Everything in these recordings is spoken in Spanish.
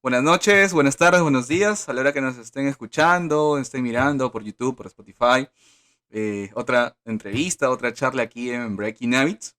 Buenas noches, buenas tardes, buenos días, a la hora que nos estén escuchando, estén mirando por YouTube, por Spotify. Otra entrevista, otra charla aquí en Breaking Habits.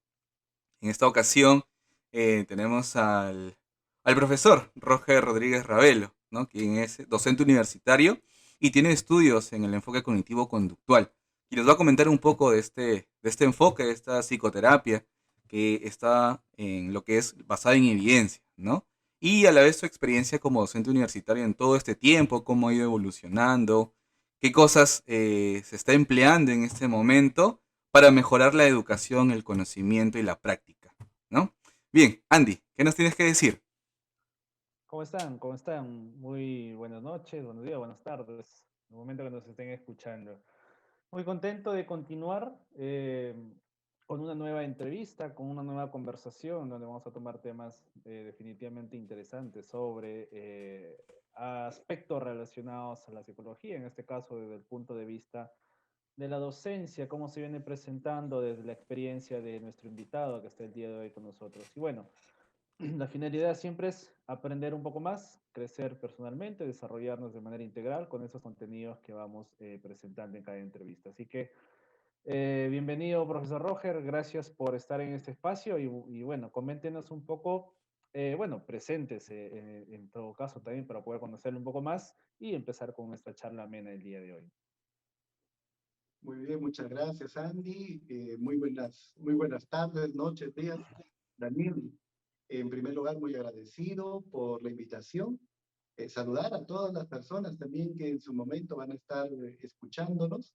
En esta ocasión tenemos al profesor Roger Rodríguez Ravelo, ¿no? Quien es docente universitario y tiene estudios en el enfoque cognitivo-conductual. Y nos va a comentar un poco de este enfoque, de esta psicoterapia que está en lo que es basada en evidencia, ¿no? Y a la vez su experiencia como docente universitario en todo este tiempo, cómo ha ido evolucionando, qué cosas se está empleando en este momento para mejorar la educación, el conocimiento y la práctica, ¿no? Bien, Andy, ¿qué nos tienes que decir? ¿Cómo están? ¿Cómo están? Muy buenas noches, buenos días, buenas tardes, en el momento que nos estén escuchando. Muy contento de continuar con una nueva entrevista, con una nueva conversación, donde vamos a tomar temas definitivamente interesantes sobre aspectos relacionados a la psicología, en este caso desde el punto de vista de la docencia, cómo se viene presentando desde la experiencia de nuestro invitado que está el día de hoy con nosotros. Y bueno, la finalidad siempre es aprender un poco más, crecer personalmente, desarrollarnos de manera integral con esos contenidos que vamos presentando en cada entrevista. Así que bienvenido, profesor Roger, gracias por estar en este espacio y bueno, coméntenos un poco, bueno, presentes en todo caso también para poder conocerlo un poco más y empezar con esta charla amena el día de hoy. Muy bien, muchas gracias, Andy. Muy buenas tardes, noches, días. Daniel, en primer lugar, muy agradecido por la invitación. Saludar a todas las personas también que en su momento van a estar escuchándonos.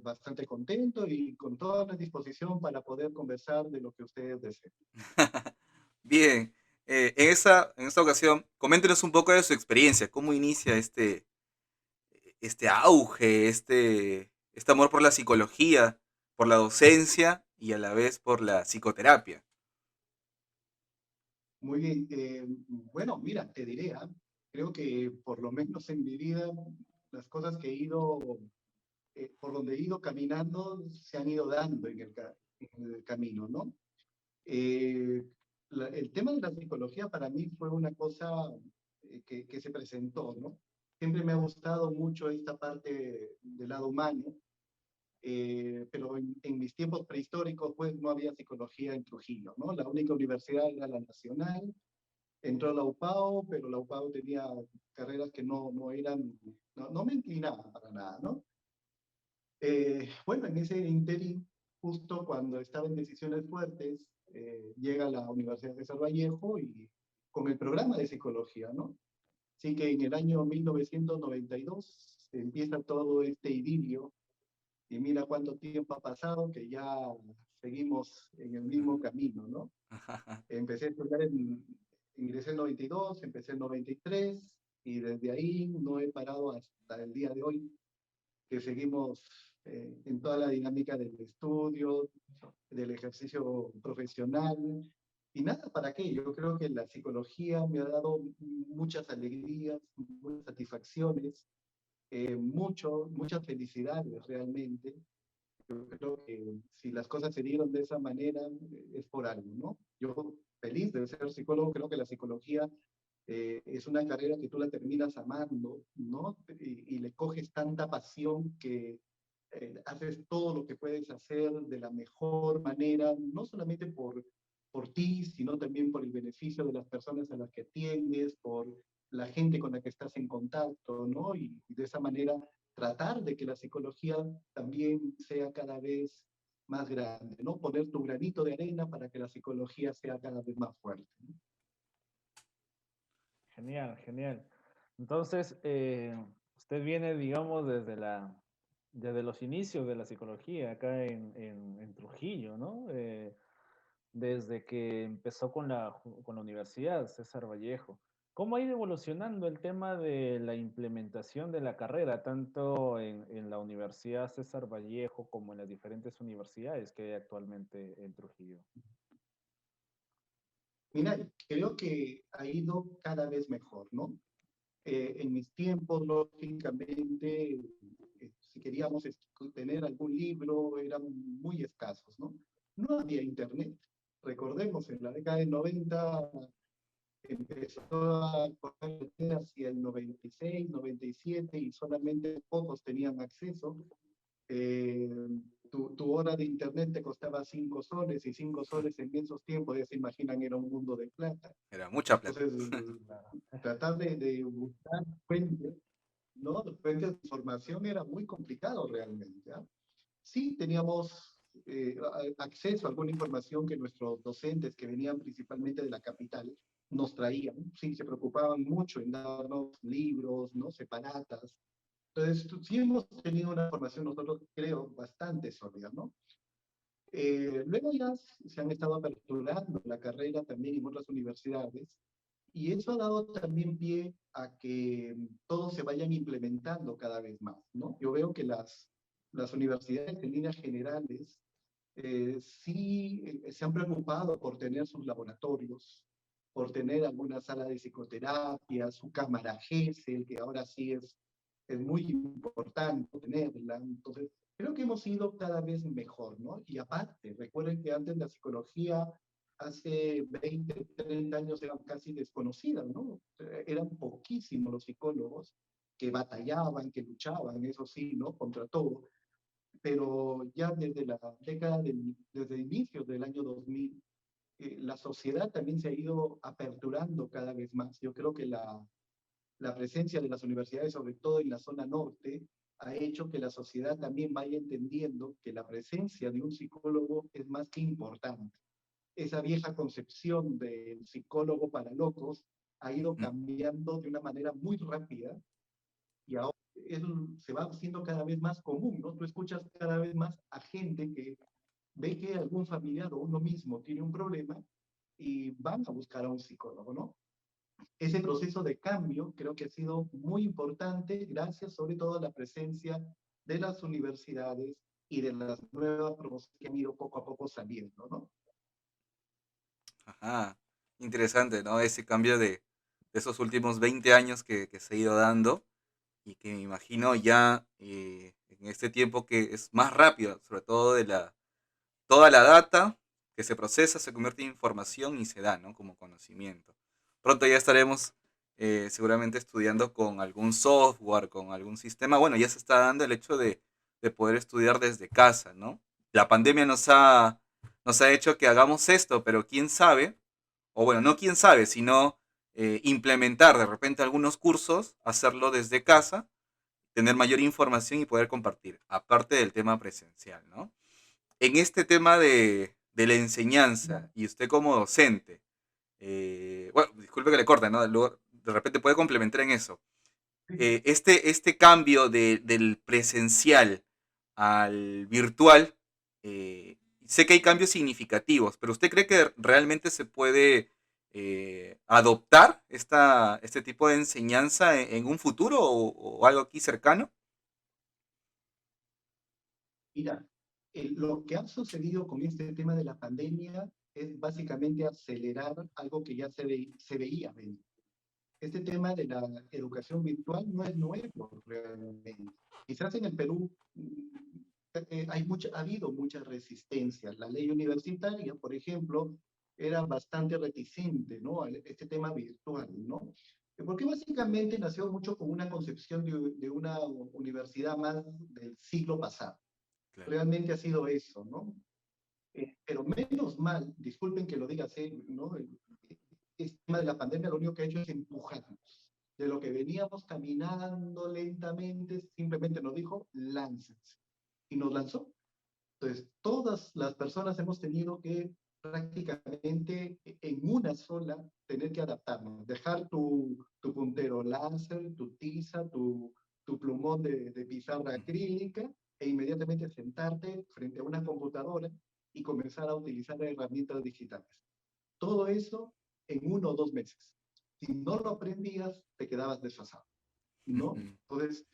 Bastante contento y con toda la disposición para poder conversar de lo que ustedes deseen. Bien, en esta ocasión, coméntenos un poco de su experiencia, cómo inicia este auge, este amor por la psicología, por la docencia y a la vez por la psicoterapia. Muy bien. Bueno, mira, te diré, creo que por lo menos en mi vida, las cosas que he ido por donde he ido caminando se han ido dando en el camino, ¿no? Eh, el tema de la psicología para mí fue una cosa que se presentó, ¿no? Siempre me ha gustado mucho esta parte del lado humano, pero en mis tiempos prehistóricos pues no había psicología en Trujillo, ¿no? La única universidad era la Nacional, entró a la UPAO, pero la UPAO tenía carreras que no eran, no me inclinaban para nada, ¿no? Bueno, en ese interín, justo cuando estaba en decisiones fuertes, llega a la Universidad de Vallejo y con el programa de psicología, ¿no? Así que en el año 1992 empieza todo este idilio y mira cuánto tiempo ha pasado que ya seguimos en el mismo camino, ¿no? Empecé a estudiar ingresé en 92, empecé en 93 y desde ahí no he parado hasta el día de hoy que seguimos en toda la dinámica del estudio, del ejercicio profesional. Y nada, ¿para qué? Yo creo que la psicología me ha dado muchas alegrías, muchas satisfacciones, muchas felicidades realmente. Yo creo que si las cosas se dieron de esa manera es por algo, ¿no? Yo feliz de ser psicólogo, creo que la psicología es una carrera que tú la terminas amando, ¿no? Y le coges tanta pasión que haces todo lo que puedes hacer de la mejor manera, no solamente por ti, sino también por el beneficio de las personas a las que atiendes, por la gente con la que estás en contacto, ¿no? Y de esa manera tratar de que la psicología también sea cada vez más grande, ¿no? Poner tu granito de arena para que la psicología sea cada vez más fuerte, ¿no? Genial, genial. Entonces, usted viene, digamos, desde los inicios de la psicología acá en Trujillo, ¿no? Desde que empezó con con la Universidad César Vallejo. ¿Cómo ha ido evolucionando el tema de la implementación de la carrera, tanto en la Universidad César Vallejo como en las diferentes universidades que hay actualmente en Trujillo? Mira, creo que ha ido cada vez mejor, ¿no? En mis tiempos, lógicamente, si queríamos tener algún libro, eran muy escasos, ¿no? No había internet. Recordemos, en la década de 90, empezó a correr hacia el 96, 97 y solamente pocos tenían acceso. Eh, tu hora de internet te costaba 5 soles y 5 soles en esos tiempos, ya se imaginan, era un mundo de plata. Era mucha plata. Entonces, tratar de buscar fuentes, ¿no? Fuentes de información era muy complicado realmente. ¿Ah? Sí, teníamos acceso a alguna información que nuestros docentes, que venían principalmente de la capital, nos traían. Sí, se preocupaban mucho en darnos libros, ¿no? Separatas. Entonces, sí hemos tenido una formación nosotros, creo, bastante sólida, ¿no? Luego ya se han estado aperturando la carrera también en otras universidades y eso ha dado también pie a que todos se vayan implementando cada vez más, ¿no? Yo veo que las universidades en líneas generales sí se han preocupado por tener sus laboratorios, por tener alguna sala de psicoterapia, su cámara GESEL, que ahora sí es muy importante tenerla. Entonces, creo que hemos ido cada vez mejor, ¿no? Y aparte, recuerden que antes la psicología, hace 20, 30 años, era casi desconocida, ¿no? Eran poquísimos los psicólogos que batallaban, que luchaban, eso sí, ¿no? Contra todo. Pero ya desde la década, desde inicios del año 2000, la sociedad también se ha ido aperturando cada vez más. Yo creo que la presencia de las universidades, sobre todo en la zona norte, ha hecho que la sociedad también vaya entendiendo que la presencia de un psicólogo es más que importante. Esa vieja concepción del psicólogo para locos ha ido cambiando de una manera muy rápida y ahora se va haciendo cada vez más común, ¿no? Tú escuchas cada vez más a gente que ve que algún familiar o uno mismo tiene un problema y van a buscar a un psicólogo, ¿no? Ese proceso de cambio creo que ha sido muy importante gracias sobre todo a la presencia de las universidades y de las nuevas promociones que han ido poco a poco saliendo, ¿no? Ajá, interesante, ¿no? Ese cambio de esos últimos 20 años que se ha ido dando y que me imagino ya en este tiempo que es más rápido, sobre todo de toda la data que se procesa se convierte en información y se da, ¿no? Como conocimiento. Pronto ya estaremos seguramente estudiando con algún software, con algún sistema. Bueno, ya se está dando el hecho de poder estudiar desde casa, ¿no? La pandemia nos ha hecho que hagamos esto, pero quién sabe, o bueno, no quién sabe, sino implementar de repente algunos cursos, hacerlo desde casa, tener mayor información y poder compartir, aparte del tema presencial, ¿no? En este tema de la enseñanza y usted como docente, bueno, disculpe que le corte, ¿no? Luego, de repente puede complementar en eso. Este cambio del presencial al virtual, sé que hay cambios significativos, pero ¿usted cree que realmente se puede adoptar este tipo de enseñanza en un futuro o algo aquí cercano? Mira, lo que ha sucedido con este tema de la pandemia es básicamente acelerar algo que ya se veía venir. Este tema de la educación virtual no es nuevo realmente. Quizás en el Perú ha habido mucha resistencia. La ley universitaria, por ejemplo, era bastante reticente, ¿no? A este tema virtual, ¿no? Porque básicamente nació mucho con una concepción de una universidad más del siglo pasado. Claro. Realmente ha sido eso, ¿no? Pero menos mal, disculpen que lo diga así, ¿no? Este tema de la pandemia lo único que ha hecho es empujarnos. De lo que veníamos caminando lentamente, simplemente nos dijo, láncense. Y nos lanzó. Entonces, todas las personas hemos tenido que prácticamente en una sola tener que adaptarnos, dejar tu puntero láser, tu tiza, tu plumón de pizarra acrílica e inmediatamente sentarte frente a una computadora y comenzar a utilizar herramientas digitales. Todo eso en 1 o 2 meses. Si no lo aprendías, te quedabas desfasado, ¿no? Entonces,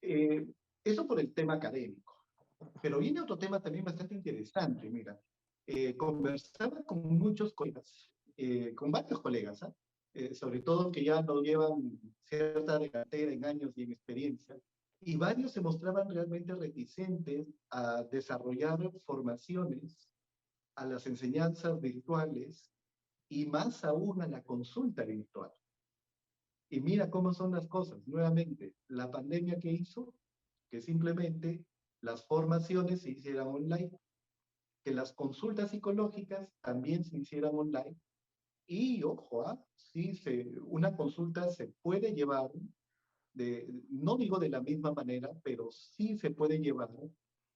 eh, eso por el tema académico. Pero viene otro tema también bastante interesante, mira. Conversaba con muchos colegas, con varios colegas, ¿ah? Sobre todo que ya no llevan cierta delantera en años y en experiencia, y varios se mostraban realmente reticentes a desarrollar formaciones a las enseñanzas virtuales y más aún a la consulta virtual. Y mira cómo son las cosas. Nuevamente, la pandemia que hizo, que simplemente las formaciones se hicieran online, que las consultas psicológicas también se hicieran online. Y ojo, sí, una consulta se puede llevar, no digo de la misma manera, pero sí se puede llevar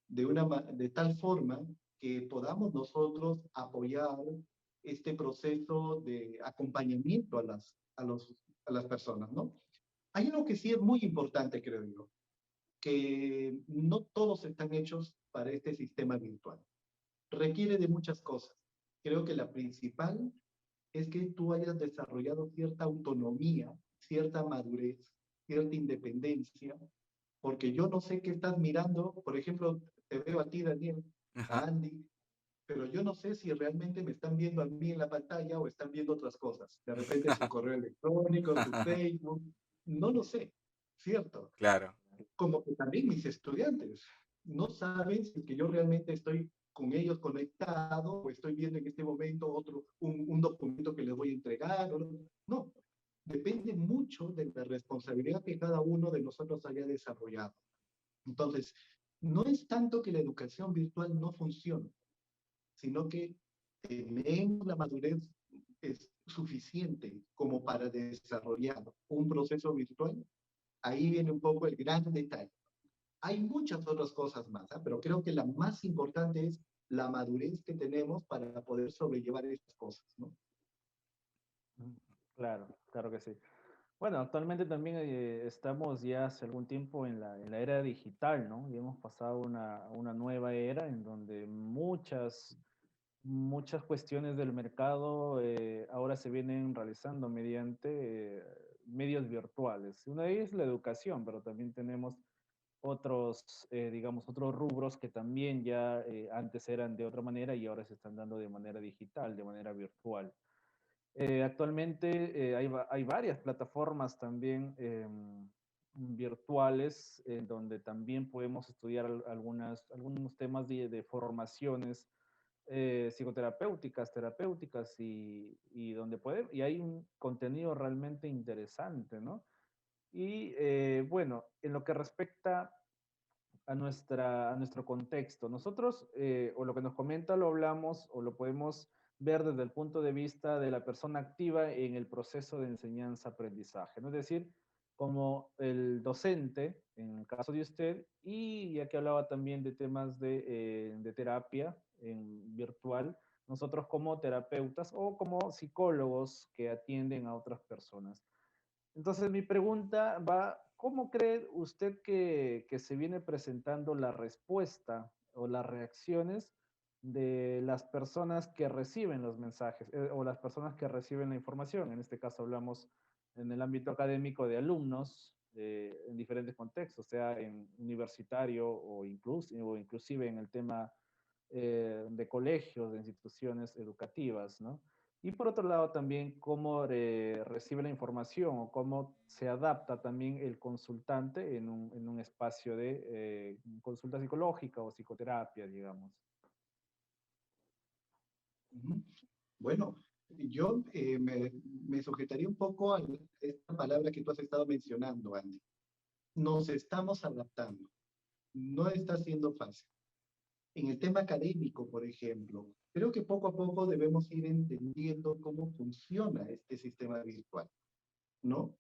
de tal forma que podamos nosotros apoyar este proceso de acompañamiento a las personas, ¿no? Hay algo que sí es muy importante, creo yo, que no todos están hechos para este sistema virtual. Requiere de muchas cosas. Creo que la principal es que tú hayas desarrollado cierta autonomía, cierta madurez, cierta independencia, porque yo no sé qué estás mirando, por ejemplo, te veo a ti, Daniel, a Ajá. Andy, pero yo no sé si realmente me están viendo a mí en la pantalla o están viendo otras cosas. De repente su correo electrónico, su Facebook, no lo sé, ¿cierto? Claro. Como que también mis estudiantes no saben si es que yo realmente estoy con ellos conectado o estoy viendo en este momento un documento que les voy a entregar. No, depende mucho de la responsabilidad que cada uno de nosotros haya desarrollado. Entonces, no es tanto que la educación virtual no funcione, sino que tenemos la madurez es suficiente como para desarrollar un proceso virtual. Ahí viene un poco el gran detalle. Hay muchas otras cosas más, pero creo que la más importante es la madurez que tenemos para poder sobrellevar estas cosas, ¿no? Claro, claro que sí. Bueno, actualmente también estamos ya hace algún tiempo en la era digital, ¿no? Y hemos pasado una nueva era en donde muchas cuestiones del mercado ahora se vienen realizando mediante medios virtuales. Una de ellas es la educación, pero también tenemos otros, digamos, otros rubros que también ya antes eran de otra manera y ahora se están dando de manera digital, de manera virtual. Actualmente hay varias plataformas también virtuales en donde también podemos estudiar algunos temas de formaciones psicoterapéuticas, terapéuticas y donde y hay un contenido realmente interesante, ¿no? Y bueno, en lo que respecta a nuestro contexto. Nosotros, o lo que nos comenta, lo hablamos o lo podemos ver desde el punto de vista de la persona activa en el proceso de enseñanza-aprendizaje, ¿no? Es decir, como el docente, en el caso de usted, y ya que hablaba también de temas de terapia en virtual, nosotros como terapeutas o como psicólogos que atienden a otras personas. Entonces mi pregunta va, ¿cómo cree usted que se viene presentando la respuesta o las reacciones de las personas que reciben los mensajes o las personas que reciben la información? En este caso hablamos en el ámbito académico de alumnos en diferentes contextos, sea en universitario o inclusive en el tema de colegios, de instituciones educativas, ¿no? Y por otro lado también cómo recibe la información o cómo se adapta también el consultante en un espacio de consulta psicológica o psicoterapia, digamos. Bueno, yo me sujetaría un poco a esta palabra que tú has estado mencionando, Andy. Nos estamos adaptando. No está siendo fácil. En el tema académico, por ejemplo, creo que poco a poco debemos ir entendiendo cómo funciona este sistema virtual, ¿no?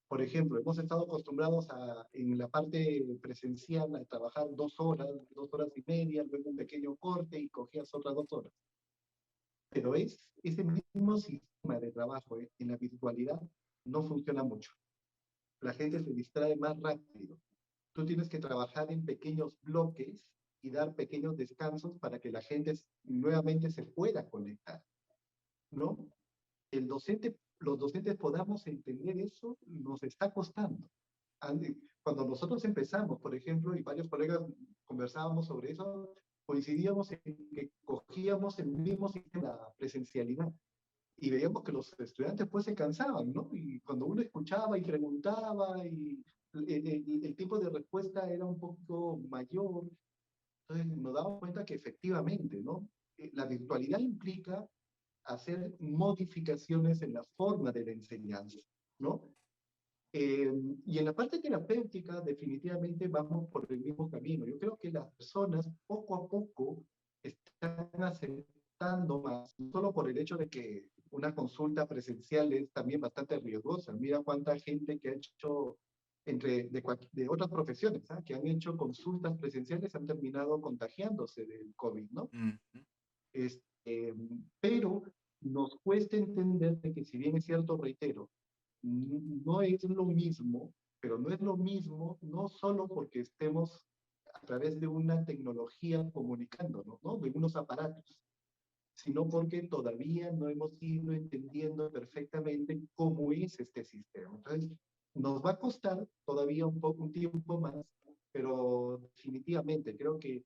Por ejemplo, hemos estado acostumbrados en la parte presencial a trabajar 2 horas y media, luego un pequeño corte y cogías otras 2 horas. Pero ese mismo sistema de trabajo en la virtualidad no funciona mucho. La gente se distrae más rápido. Tú tienes que trabajar en pequeños bloques y dar pequeños descansos para que la gente nuevamente se pueda conectar, ¿no? Los docentes podamos entender eso, nos está costando. Cuando nosotros empezamos, por ejemplo, y varios colegas conversábamos sobre eso, coincidíamos en que cogíamos el mismo sistema de presencialidad y veíamos que los estudiantes pues se cansaban, ¿no? Y cuando uno escuchaba y preguntaba y el tiempo de respuesta era un poco mayor, entonces nos damos cuenta que efectivamente, ¿no? La virtualidad implica hacer modificaciones en la forma de la enseñanza, ¿no? Y en la parte terapéutica, definitivamente vamos por el mismo camino. Yo creo que las personas poco a poco están aceptando más, no solo por el hecho de que una consulta presencial es también bastante riesgosa. Mira cuánta gente que ha hecho de otras profesiones, ¿ah? Que han hecho consultas presenciales han terminado contagiándose del COVID, ¿no? Ujú. Este, pero nos cuesta entender de que si bien es cierto, reitero, no es lo mismo, pero no es lo mismo no solo porque estemos a través de una tecnología comunicándonos, ¿no? De unos aparatos, sino porque todavía no hemos ido entendiendo perfectamente cómo es este sistema. Entonces, nos va a costar todavía un tiempo más, pero definitivamente creo que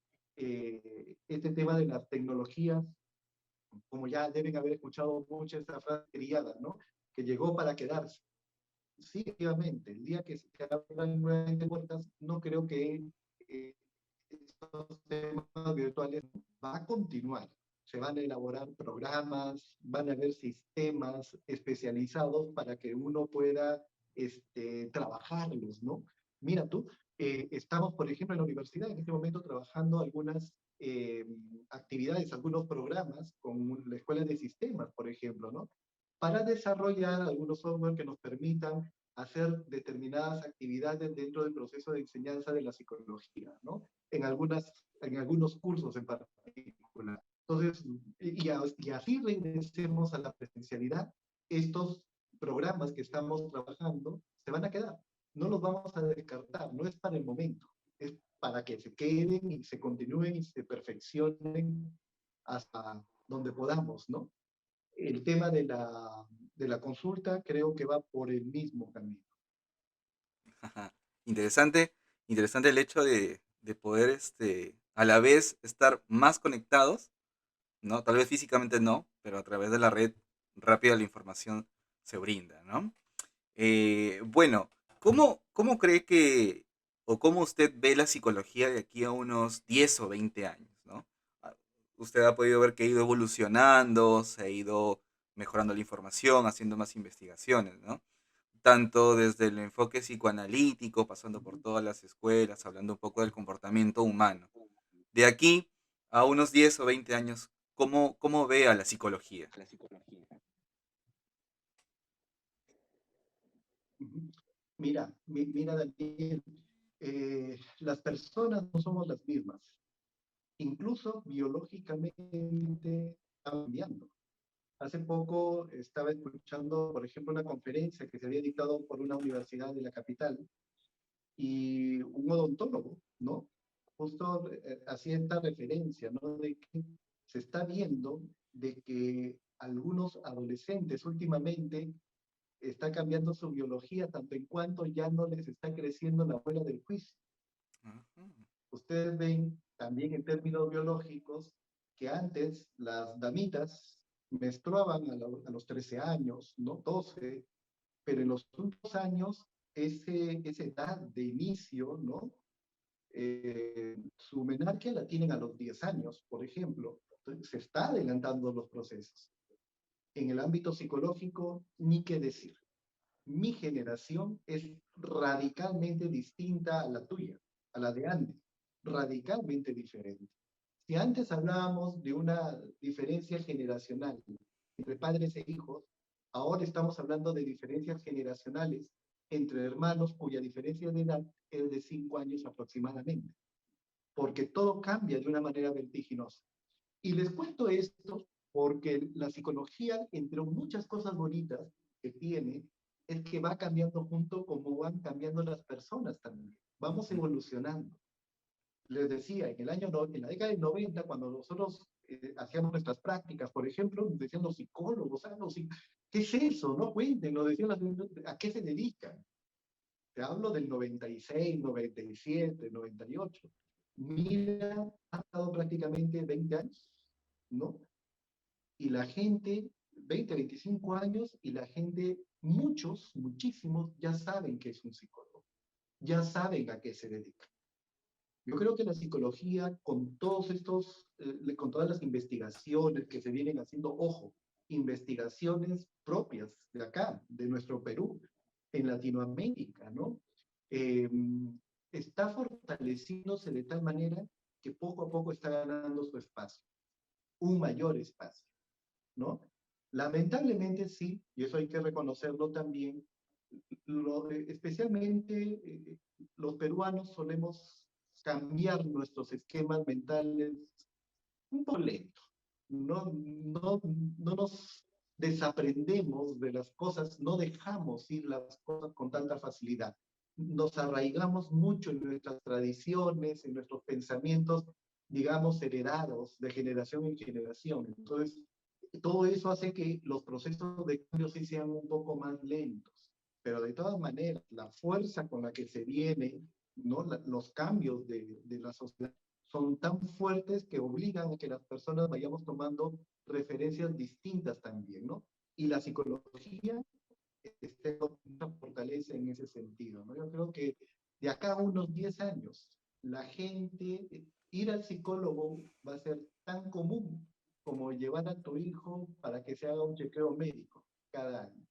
este tema de las tecnologías, como ya deben haber escuchado mucho esta frase criada, ¿no? Que llegó para quedarse. Sí, efectivamente, el día que se abran nuevamente puertas, no creo que estos temas virtuales va a continuar. Se van a elaborar programas, van a haber sistemas especializados para que uno pueda trabajarlos, ¿no? Mira tú, estamos, por ejemplo, en la universidad en este momento trabajando algunas actividades, algunos programas con la escuela de sistemas, por ejemplo, ¿no? Para desarrollar algunos software que nos permitan hacer determinadas actividades dentro del proceso de enseñanza de la psicología, ¿no? En algunos cursos en particular. Entonces, y así regresemos a la presencialidad, estos programas que estamos trabajando se van a quedar. No los vamos a descartar, no es para el momento, es para que se queden y se continúen y se perfeccionen hasta donde podamos, ¿no? El tema de la consulta creo que va por el mismo camino. Ajá. Interesante, interesante el hecho de poder a la vez estar más conectados, ¿no? Tal vez físicamente no, pero a través de la red rápida la información se brinda, ¿no? Bueno, ¿cómo cree que, o cómo usted ve la psicología de aquí a unos 10 o 20 años, ¿no? Ah, Usted ha podido ver que ha ido evolucionando, se ha ido mejorando la información, haciendo más investigaciones, ¿no? Tanto desde el enfoque psicoanalítico, pasando por todas las escuelas, hablando un poco del comportamiento humano. De aquí a unos 10 o 20 años, ¿cómo ve a la psicología? Mira, mira Daniel, las personas no somos las mismas, incluso biológicamente están cambiando. Hace poco estaba escuchando, por ejemplo, una conferencia que se había dictado por una universidad de la capital y un odontólogo, ¿no? Justo hacía esta referencia, ¿no? De que se está viendo de que algunos adolescentes últimamente está cambiando su biología tanto en cuanto ya no les está creciendo la muela del juicio. Ujú. Ustedes ven también en términos biológicos que antes las damitas menstruaban a los 13 años, ¿no? 12, pero en los últimos años esa edad de inicio, ¿no? Su menarquia la tienen a los 10 años, por ejemplo. Entonces, se está adelantando los procesos. En el ámbito psicológico, ni qué decir. Mi generación es radicalmente distinta a la tuya, a la de antes, radicalmente diferente. Si antes hablábamos de una diferencia generacional entre padres e hijos, ahora estamos hablando de diferencias generacionales entre hermanos cuya diferencia de edad es de 5 años aproximadamente, porque todo cambia de una manera vertiginosa. Y les cuento esto porque la psicología, entre muchas cosas bonitas que tiene, es que va cambiando junto como van cambiando las personas también. Vamos Ujú. evolucionando. Les decía, en la década del 90, cuando nosotros hacíamos nuestras prácticas, por ejemplo, nos decían los psicólogos, ah, ¿qué es eso? No cuenten, nos decían a qué se dedican. Te hablo del 96, 97, 98. Mira, ha pasado prácticamente 20 años, ¿no? Y la gente, 20, 25 años, y la gente, muchos, muchísimos, ya saben que es un psicólogo, ya saben a qué se dedica. Yo creo que la psicología, con todos estos, con todas las investigaciones que se vienen haciendo, ojo, investigaciones propias de acá, de nuestro Perú, en Latinoamérica, ¿no? Eh, Está fortaleciéndose de tal manera que poco a poco está ganando su espacio, un mayor espacio, ¿no? Lamentablemente sí, y eso hay que reconocerlo también, especialmente los peruanos solemos cambiar nuestros esquemas mentales un poco lento. No nos desaprendemos de las cosas, no dejamos ir las cosas con tanta facilidad. Nos arraigamos mucho en nuestras tradiciones, en nuestros pensamientos, digamos, heredados de generación en generación. Entonces, todo eso hace que los procesos de cambio sí sean un poco más lentos. Pero de todas maneras, la fuerza con la que se viene, ¿no? Los cambios de la sociedad son tan fuertes que obligan a que las personas vayamos tomando referencias distintas también, ¿no? Y la psicología una fortaleza en ese sentido, ¿no? Yo creo que de acá a unos 10 años, la gente, ir al psicólogo va a ser tan común como llevar a tu hijo para que se haga un chequeo médico cada año.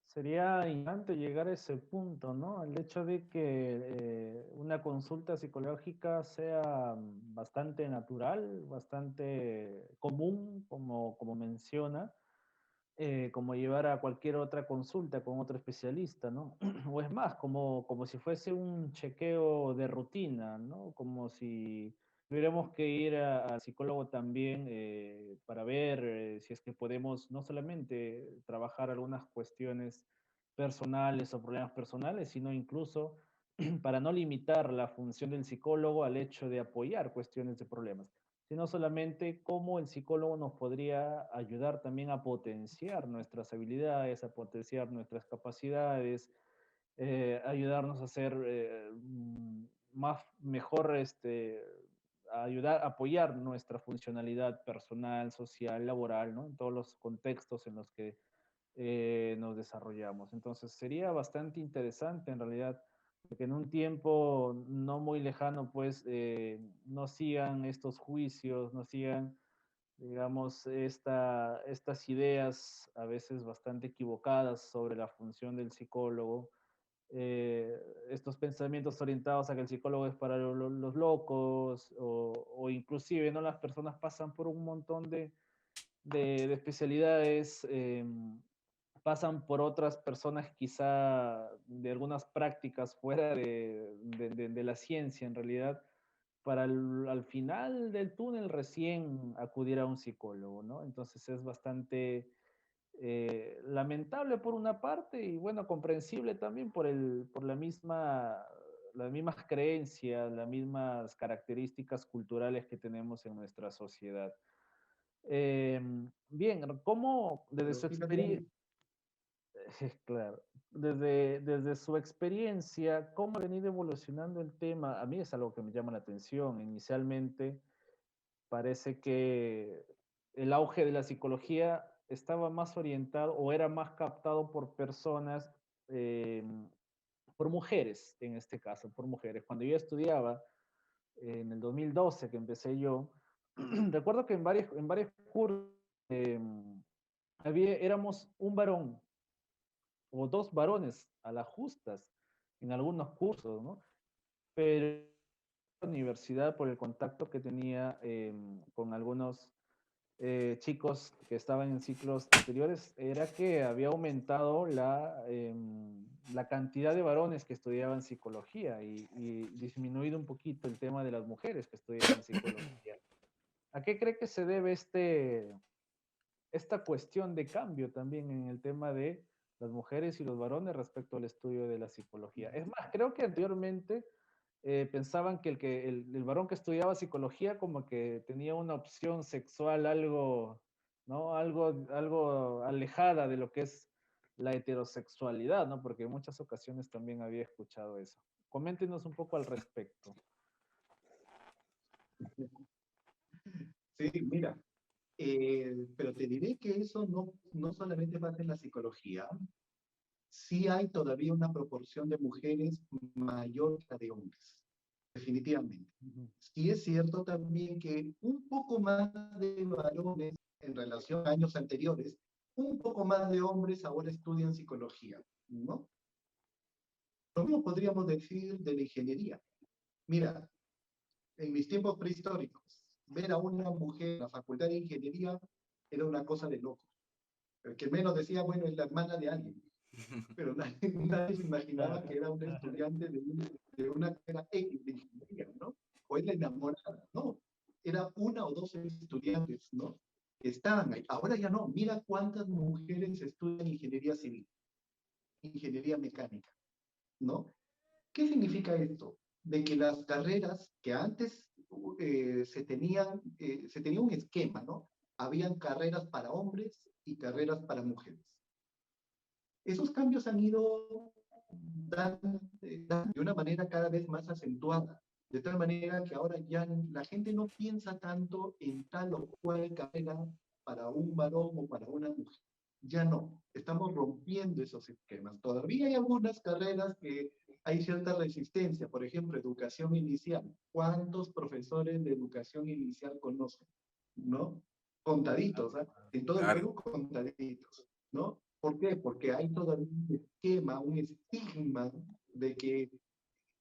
Sería importante llegar a ese punto, ¿no? El hecho de que una consulta psicológica sea bastante natural, bastante común, como menciona, como llevar a cualquier otra consulta con otro especialista, ¿no? O es más, como si fuese un chequeo de rutina, ¿no? Como si tuviéramos que ir al psicólogo también para ver si es que podemos no solamente trabajar algunas cuestiones personales o problemas personales, sino incluso para no limitar la función del psicólogo al hecho de apoyar cuestiones de problemas, sino solamente cómo el psicólogo nos podría ayudar también a potenciar nuestras habilidades, a potenciar nuestras capacidades, ayudarnos a ser mejor, ayudar, apoyar nuestra funcionalidad personal, social, laboral, ¿no? En todos los contextos en los que nos desarrollamos. Entonces sería bastante interesante en realidad que en un tiempo no muy lejano pues no sigan estos juicios, no sigan digamos estas ideas a veces bastante equivocadas sobre la función del psicólogo, eh, estos pensamientos orientados a que el psicólogo es para los locos o inclusive no las personas pasan por un montón de especialidades, pasan por otras personas quizá de algunas prácticas fuera de la ciencia en realidad, para al final del túnel recién acudir a un psicólogo, ¿no? Entonces es bastante lamentable por una parte y bueno, comprensible también por las mismas creencias, las mismas características culturales que tenemos en nuestra sociedad. Bien, ¿cómo desde Pero su fíjate, experiencia, claro, desde su experiencia, cómo ha venido evolucionando el tema? A mí es algo que me llama la atención. Inicialmente parece que el auge de la psicología estaba más orientado o era más captado por personas, eh, por mujeres en este caso, por mujeres. Cuando yo estudiaba en el 2012 que empecé yo, recuerdo que en varios cursos éramos un varón o dos varones a las justas en algunos cursos, ¿no? Pero la universidad, por el contacto que tenía con algunos chicos que estaban en ciclos anteriores, era que había aumentado la cantidad de varones que estudiaban psicología y disminuido un poquito el tema de las mujeres que estudiaban psicología. ¿A qué cree que se debe esta cuestión de cambio también en el tema de las mujeres y los varones respecto al estudio de la psicología? Es más, creo que anteriormente pensaban que el varón que estudiaba psicología como que tenía una opción sexual algo, ¿no? Algo alejada de lo que es la heterosexualidad, ¿no? Porque en muchas ocasiones también había escuchado eso. Coméntenos un poco al respecto. sí, mira, pero te diré que eso no solamente pasa en la psicología, sí hay todavía una proporción de mujeres mayor que la de hombres. definitivamente. Ujú. Sí es cierto también que un poco más de varones en relación a años anteriores, un poco más de hombres ahora estudian psicología, ¿no? Lo mismo podríamos decir de la ingeniería. Mira, en mis tiempos prehistóricos, ver a una mujer en la facultad de ingeniería era una cosa de loco. El que menos decía, bueno, es la hermana de alguien, pero nadie se imaginaba que Claro. era un estudiante de una carrera X de ingeniería, ¿no? O es la enamorada, no. Era una o dos estudiantes, ¿no? Que estaban ahí. Ahora ya no. Mira cuántas mujeres estudian ingeniería civil, ingeniería mecánica, ¿no? ¿Qué significa esto? De que las carreras que antes se tenía un esquema, ¿no? Habían carreras para hombres y carreras para mujeres. Esos cambios han ido dando de una manera cada vez más acentuada, de tal manera que ahora ya la gente no piensa tanto en tal o cual carrera para un varón o para una mujer. Ya no, estamos rompiendo esos esquemas. Todavía hay algunas carreras que hay cierta resistencia, por ejemplo, educación inicial. ¿Cuántos profesores de educación inicial conocen? ¿No? Contaditos, ¿eh? En todo el Claro, Perú, contaditos, ¿no? ¿Por qué? Porque hay todavía un esquema, un estigma de que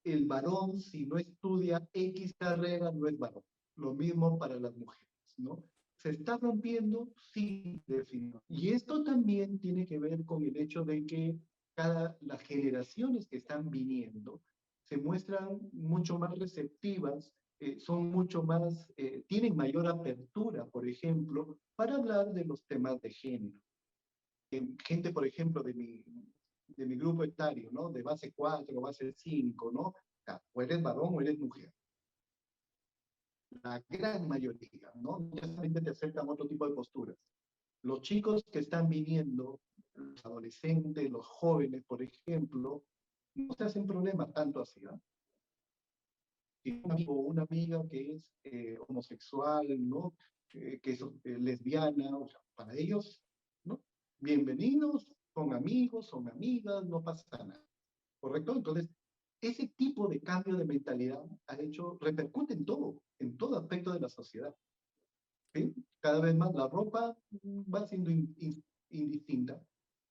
el varón, si no estudia X carrera, no es varón. Lo mismo para las mujeres, ¿no? ¿Se está rompiendo? Sí, definitivamente. Y esto también tiene que ver con el hecho de que las generaciones que están viniendo se muestran mucho más receptivas, son mucho más, tienen mayor apertura, por ejemplo, para hablar de los temas de género. Gente, por ejemplo, de mi grupo etario, ¿no? De base 4, base 5, ¿no? O eres varón o eres mujer. La gran mayoría, ¿no? Ya solamente te aceptan otro tipo de posturas. Los chicos que están viniendo, los adolescentes, los jóvenes, por ejemplo, no se hacen problemas tanto así, ¿no? Si un amigo o una amiga que es homosexual, ¿no? Que es lesbiana, o sea, para ellos, ¿no? Bienvenidos, son amigos, son amigas, no pasa nada. ¿Correcto? Entonces, ese tipo de cambio de mentalidad ha hecho, repercute en todo aspecto de la sociedad. ¿Sí? Cada vez más la ropa va siendo indistinta,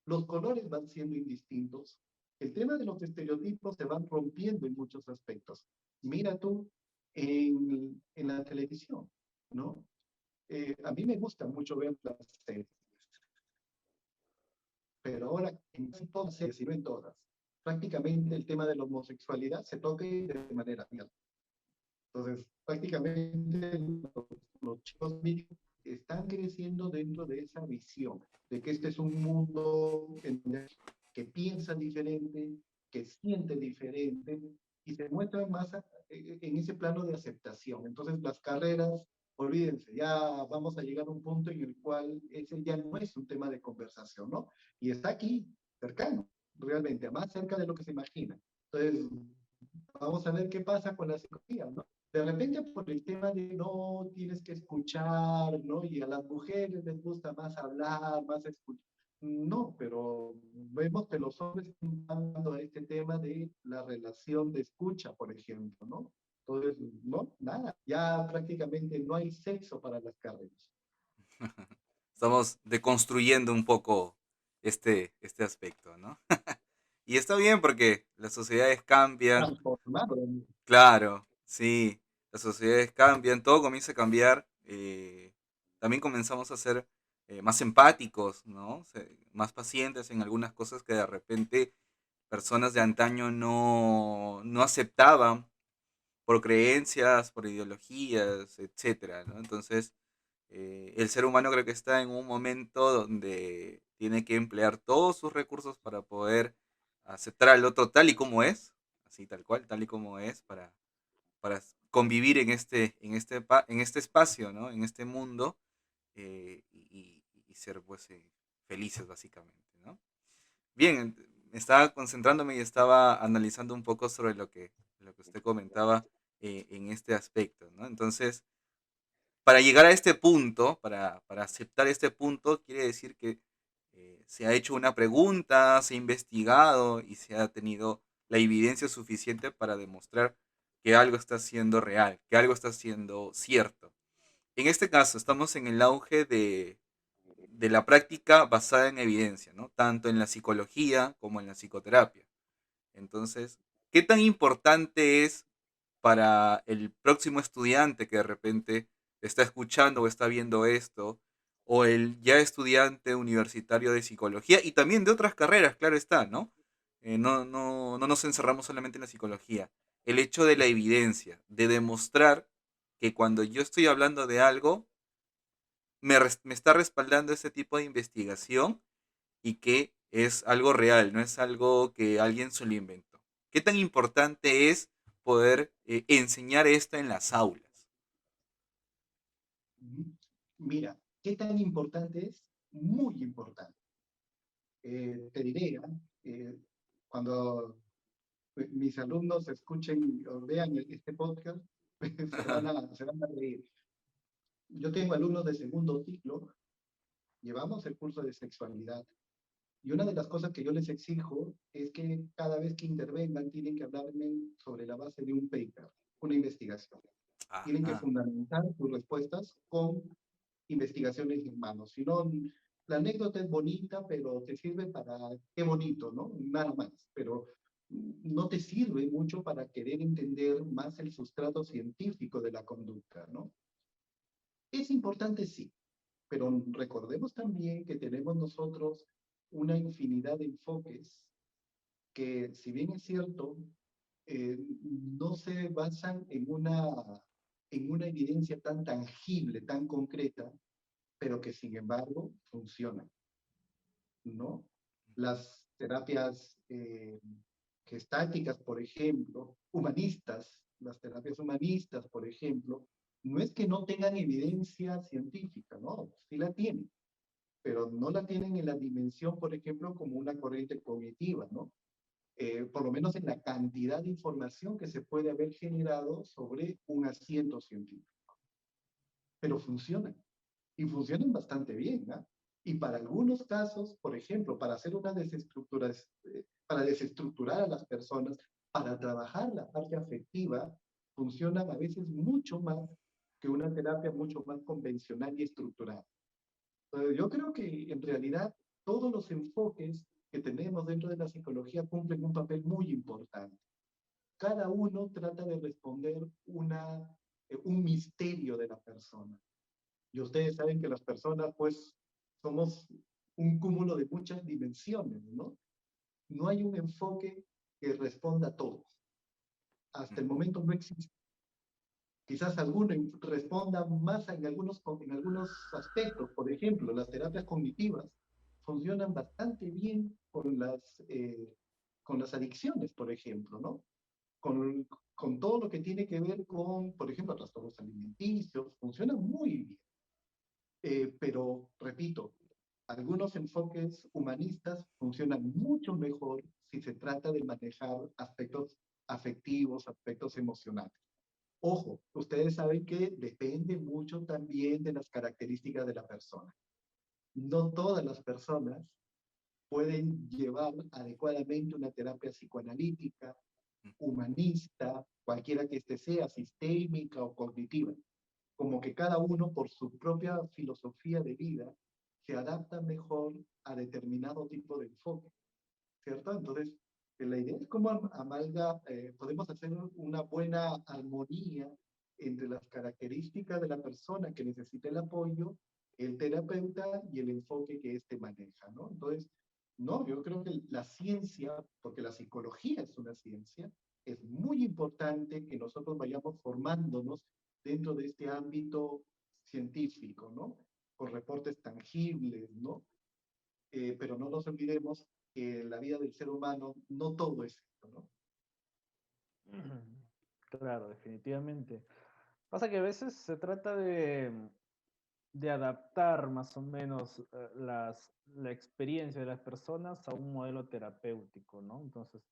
los colores van siendo indistintos, el tema de los estereotipos se van rompiendo en muchos aspectos. Mira tú en la televisión, ¿no? A mí me gusta mucho ver las series, pero ahora en todas series, y no en todas, prácticamente el tema de la homosexualidad se toca de manera abierta. Entonces, prácticamente los chicos están creciendo dentro de esa visión, de que este es un mundo que piensa diferente, que siente diferente, y se muestran más en ese plano de aceptación. Entonces, las carreras, olvídense, ya vamos a llegar a un punto en el cual ese ya no es un tema de conversación, ¿no? Y está aquí, cercano, realmente, más cerca de lo que se imagina. Entonces, vamos a ver qué pasa con la psicología, ¿no? De repente por el tema de no tienes que escuchar, ¿no? Y a las mujeres les gusta más hablar, más escuchar. No, pero vemos que los hombres están hablando de este tema de la relación de escucha, por ejemplo, ¿no? Entonces, no, nada, ya prácticamente no hay sexo para las carreras. estamos deconstruyendo un poco este aspecto, ¿no? Y está bien porque las sociedades cambian, Transformado. claro, sí, las sociedades cambian, todo comienza a cambiar, también comenzamos a ser más empáticos, ¿no? Más pacientes en algunas cosas que de repente personas de antaño no aceptaban por creencias, por ideologías, etcétera, ¿no? Entonces, el ser humano creo que está en un momento donde tiene que emplear todos sus recursos para poder aceptar al otro tal y como es, así tal cual, tal y como es, para convivir en este espacio, ¿no? En este mundo, y ser pues felices básicamente, ¿no? Bien, estaba concentrándome y estaba analizando un poco sobre lo que usted comentaba en este aspecto, ¿no? Entonces, para llegar a este punto, para aceptar este punto, quiere decir que se ha hecho una pregunta, se ha investigado y se ha tenido la evidencia suficiente para demostrar que algo está siendo real, que algo está siendo cierto. En este caso, estamos en el auge de la práctica basada en evidencia, ¿no? Tanto en la psicología como en la psicoterapia. Entonces, ¿qué tan importante es para el próximo estudiante que de repente está escuchando o está viendo esto, o el ya estudiante universitario de psicología y también de otras carreras, claro está, ¿no? No nos encerramos solamente en la psicología. El hecho de la evidencia, de demostrar que cuando yo estoy hablando de algo, me está respaldando ese tipo de investigación y que es algo real, no es algo que alguien se lo inventó. ¿Qué tan importante es poder enseñar esto en las aulas? Mira, ¿qué tan importante es? Muy importante. Te diré, cuando mis alumnos escuchen o vean este podcast, se van a reír. Yo tengo alumnos de segundo ciclo, llevamos el curso de sexualidad, y una de las cosas que yo les exijo es que cada vez que intervengan tienen que hablarme sobre la base de un paper, una investigación. Tienen que Ajá. fundamentar sus respuestas con investigaciones en manos. Si no, la anécdota es bonita, pero te sirve para, qué bonito, ¿no? Nada más, pero no te sirve mucho para querer entender más el sustrato científico de la conducta, ¿no? Es importante, sí, pero recordemos también que tenemos nosotros una infinidad de enfoques que, si bien es cierto, no se basan en una evidencia tan tangible, tan concreta, pero que sin embargo funcionan, ¿no? Las terapias gestáticas, por ejemplo, humanistas, las terapias humanistas, por ejemplo, no es que no tengan evidencia científica, no, sí la tienen, pero no la tienen en la dimensión, por ejemplo, como una corriente cognitiva, ¿no? Por lo menos en la cantidad de información que se puede haber generado sobre un asiento científico. Pero funcionan, y funcionan bastante bien, ¿no? Y para algunos casos, por ejemplo, para hacer una desestructura, para desestructurar a las personas, para trabajar la parte afectiva, funcionan a veces mucho más que una terapia mucho más convencional y estructurada. Yo creo que en realidad todos los enfoques que tenemos dentro de la psicología cumplen un papel muy importante. Cada uno trata de responder un misterio de la persona. Y ustedes saben que las personas, pues, somos un cúmulo de muchas dimensiones, ¿no? No hay un enfoque que responda a todos. Hasta el momento no existe. Quizás alguno responda más en algunos aspectos. Por ejemplo, las terapias cognitivas funcionan bastante bien con las adicciones, por ejemplo, ¿no? Con todo lo que tiene que ver con, por ejemplo, trastornos alimenticios, funcionan muy bien. Pero, repito, algunos enfoques humanistas funcionan mucho mejor si se trata de manejar aspectos afectivos, aspectos emocionales. Ojo, ustedes saben que depende mucho también de las características de la persona. No todas las personas pueden llevar adecuadamente una terapia psicoanalítica, humanista, cualquiera que éste sea, sistémica o cognitiva. Como que cada uno por su propia filosofía de vida se adapta mejor a determinado tipo de enfoque, ¿cierto? Entonces, la idea es cómo podemos hacer una buena armonía entre las características de la persona que necesita el apoyo, el terapeuta y el enfoque que éste maneja, ¿no? Entonces, no, yo creo que la ciencia, porque la psicología es una ciencia, es muy importante que nosotros vayamos formándonos dentro de este ámbito científico, ¿no? Con reportes tangibles, ¿no? Pero no nos olvidemos que en la vida del ser humano no todo es esto, ¿no? Claro, definitivamente. Pasa que a veces se trata de adaptar más o menos la experiencia de las personas a un modelo terapéutico, ¿no? Entonces,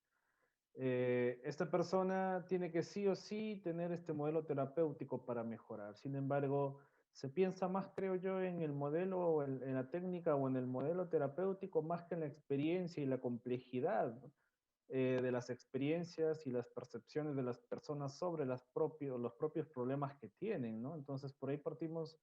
esta persona tiene que sí o sí tener este modelo terapéutico para mejorar. Sin embargo, se piensa más, creo yo, en el modelo o en la técnica o en el modelo terapéutico más que en la experiencia y la complejidad, ¿no? de las experiencias y las percepciones de las personas sobre los propios problemas que tienen, ¿no? Entonces, por ahí partimos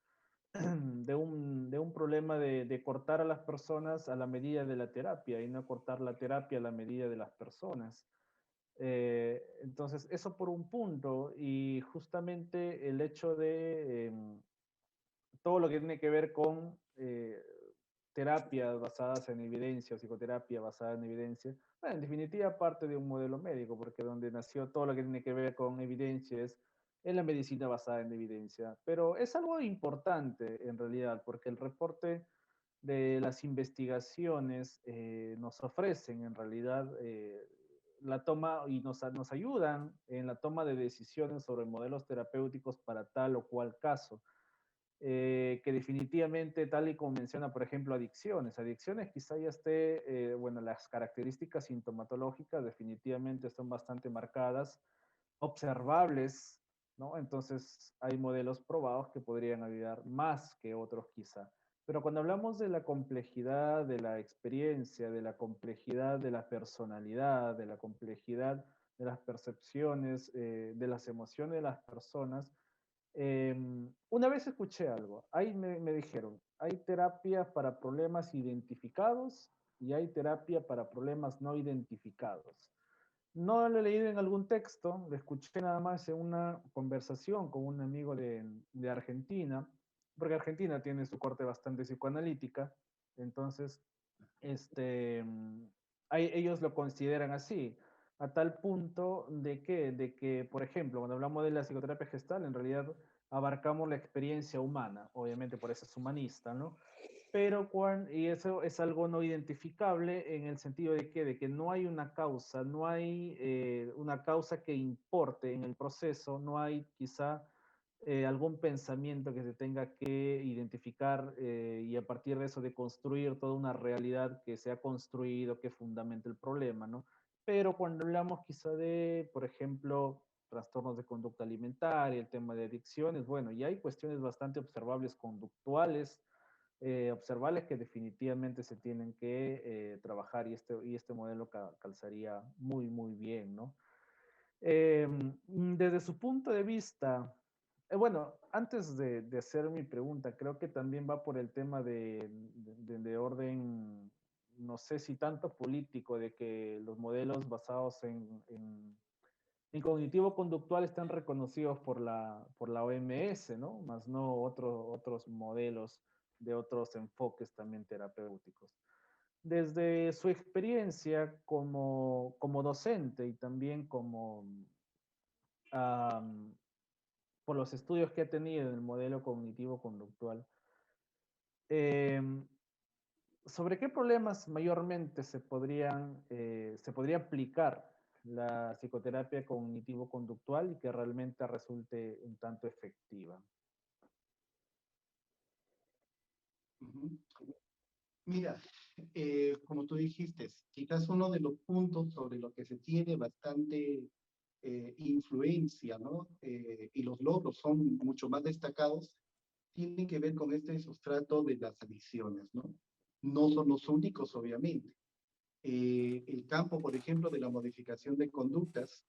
de un problema de cortar a las personas a la medida de la terapia y no cortar la terapia a la medida de las personas. Entonces, eso por un punto, y justamente el hecho de todo lo que tiene que ver con terapias basadas en evidencia, o psicoterapia basada en evidencia, bueno, en definitiva parte de un modelo médico, porque donde nació todo lo que tiene que ver con evidencia es en la medicina basada en evidencia. Pero es algo importante en realidad, porque el reporte de las investigaciones nos ofrecen en realidad la toma y nos ayudan en la toma de decisiones sobre modelos terapéuticos para tal o cual caso. Que definitivamente, tal y como menciona, por ejemplo, adicciones quizá ya esté, bueno, las características sintomatológicas definitivamente son bastante marcadas, observables, ¿no? Entonces hay modelos probados que podrían ayudar más que otros quizá. Pero cuando hablamos de la complejidad de la experiencia, de la complejidad de la personalidad, de la complejidad de las percepciones, de las emociones de las personas, una vez escuché algo, ahí me dijeron, hay terapia para problemas identificados y hay terapia para problemas no identificados. No lo he leído en algún texto, lo escuché nada más en una conversación con un amigo de Argentina, porque Argentina tiene su corte bastante psicoanalítica, entonces este, ellos lo consideran así, a tal punto de que, por ejemplo, cuando hablamos de la psicoterapia gestal, en realidad abarcamos la experiencia humana, obviamente por eso es humanista, ¿no? Pero y eso es algo no identificable en el sentido de que no hay una causa, no hay una causa que importe en el proceso, no hay quizá algún pensamiento que se tenga que identificar y a partir de eso de construir toda una realidad que se ha construido, que fundamente el problema, ¿no? Pero cuando hablamos quizá de, por ejemplo, trastornos de conducta alimentaria, el tema de adicciones, bueno, ya hay cuestiones bastante observables conductuales, observables que definitivamente se tienen que trabajar y este modelo calzaría muy, muy bien, ¿no? Desde su punto de vista, bueno, antes de hacer mi pregunta, creo que también va por el tema de orden, no sé si tanto político, de que los modelos basados en cognitivo-conductual están reconocidos por la OMS, ¿no? Más no otros modelos de otros enfoques también terapéuticos. Desde su experiencia como docente y también um, por los estudios que ha tenido en el modelo cognitivo-conductual, eh, ¿sobre qué problemas mayormente se podría aplicar la psicoterapia cognitivo-conductual y que realmente resulte un tanto efectiva? Mira, como tú dijiste, quizás uno de los puntos sobre los que se tiene bastante influencia, ¿no? Y los logros son mucho más destacados, tienen que ver con este sustrato de las adicciones, ¿no? No son los únicos, obviamente. El campo, por ejemplo, de la modificación de conductas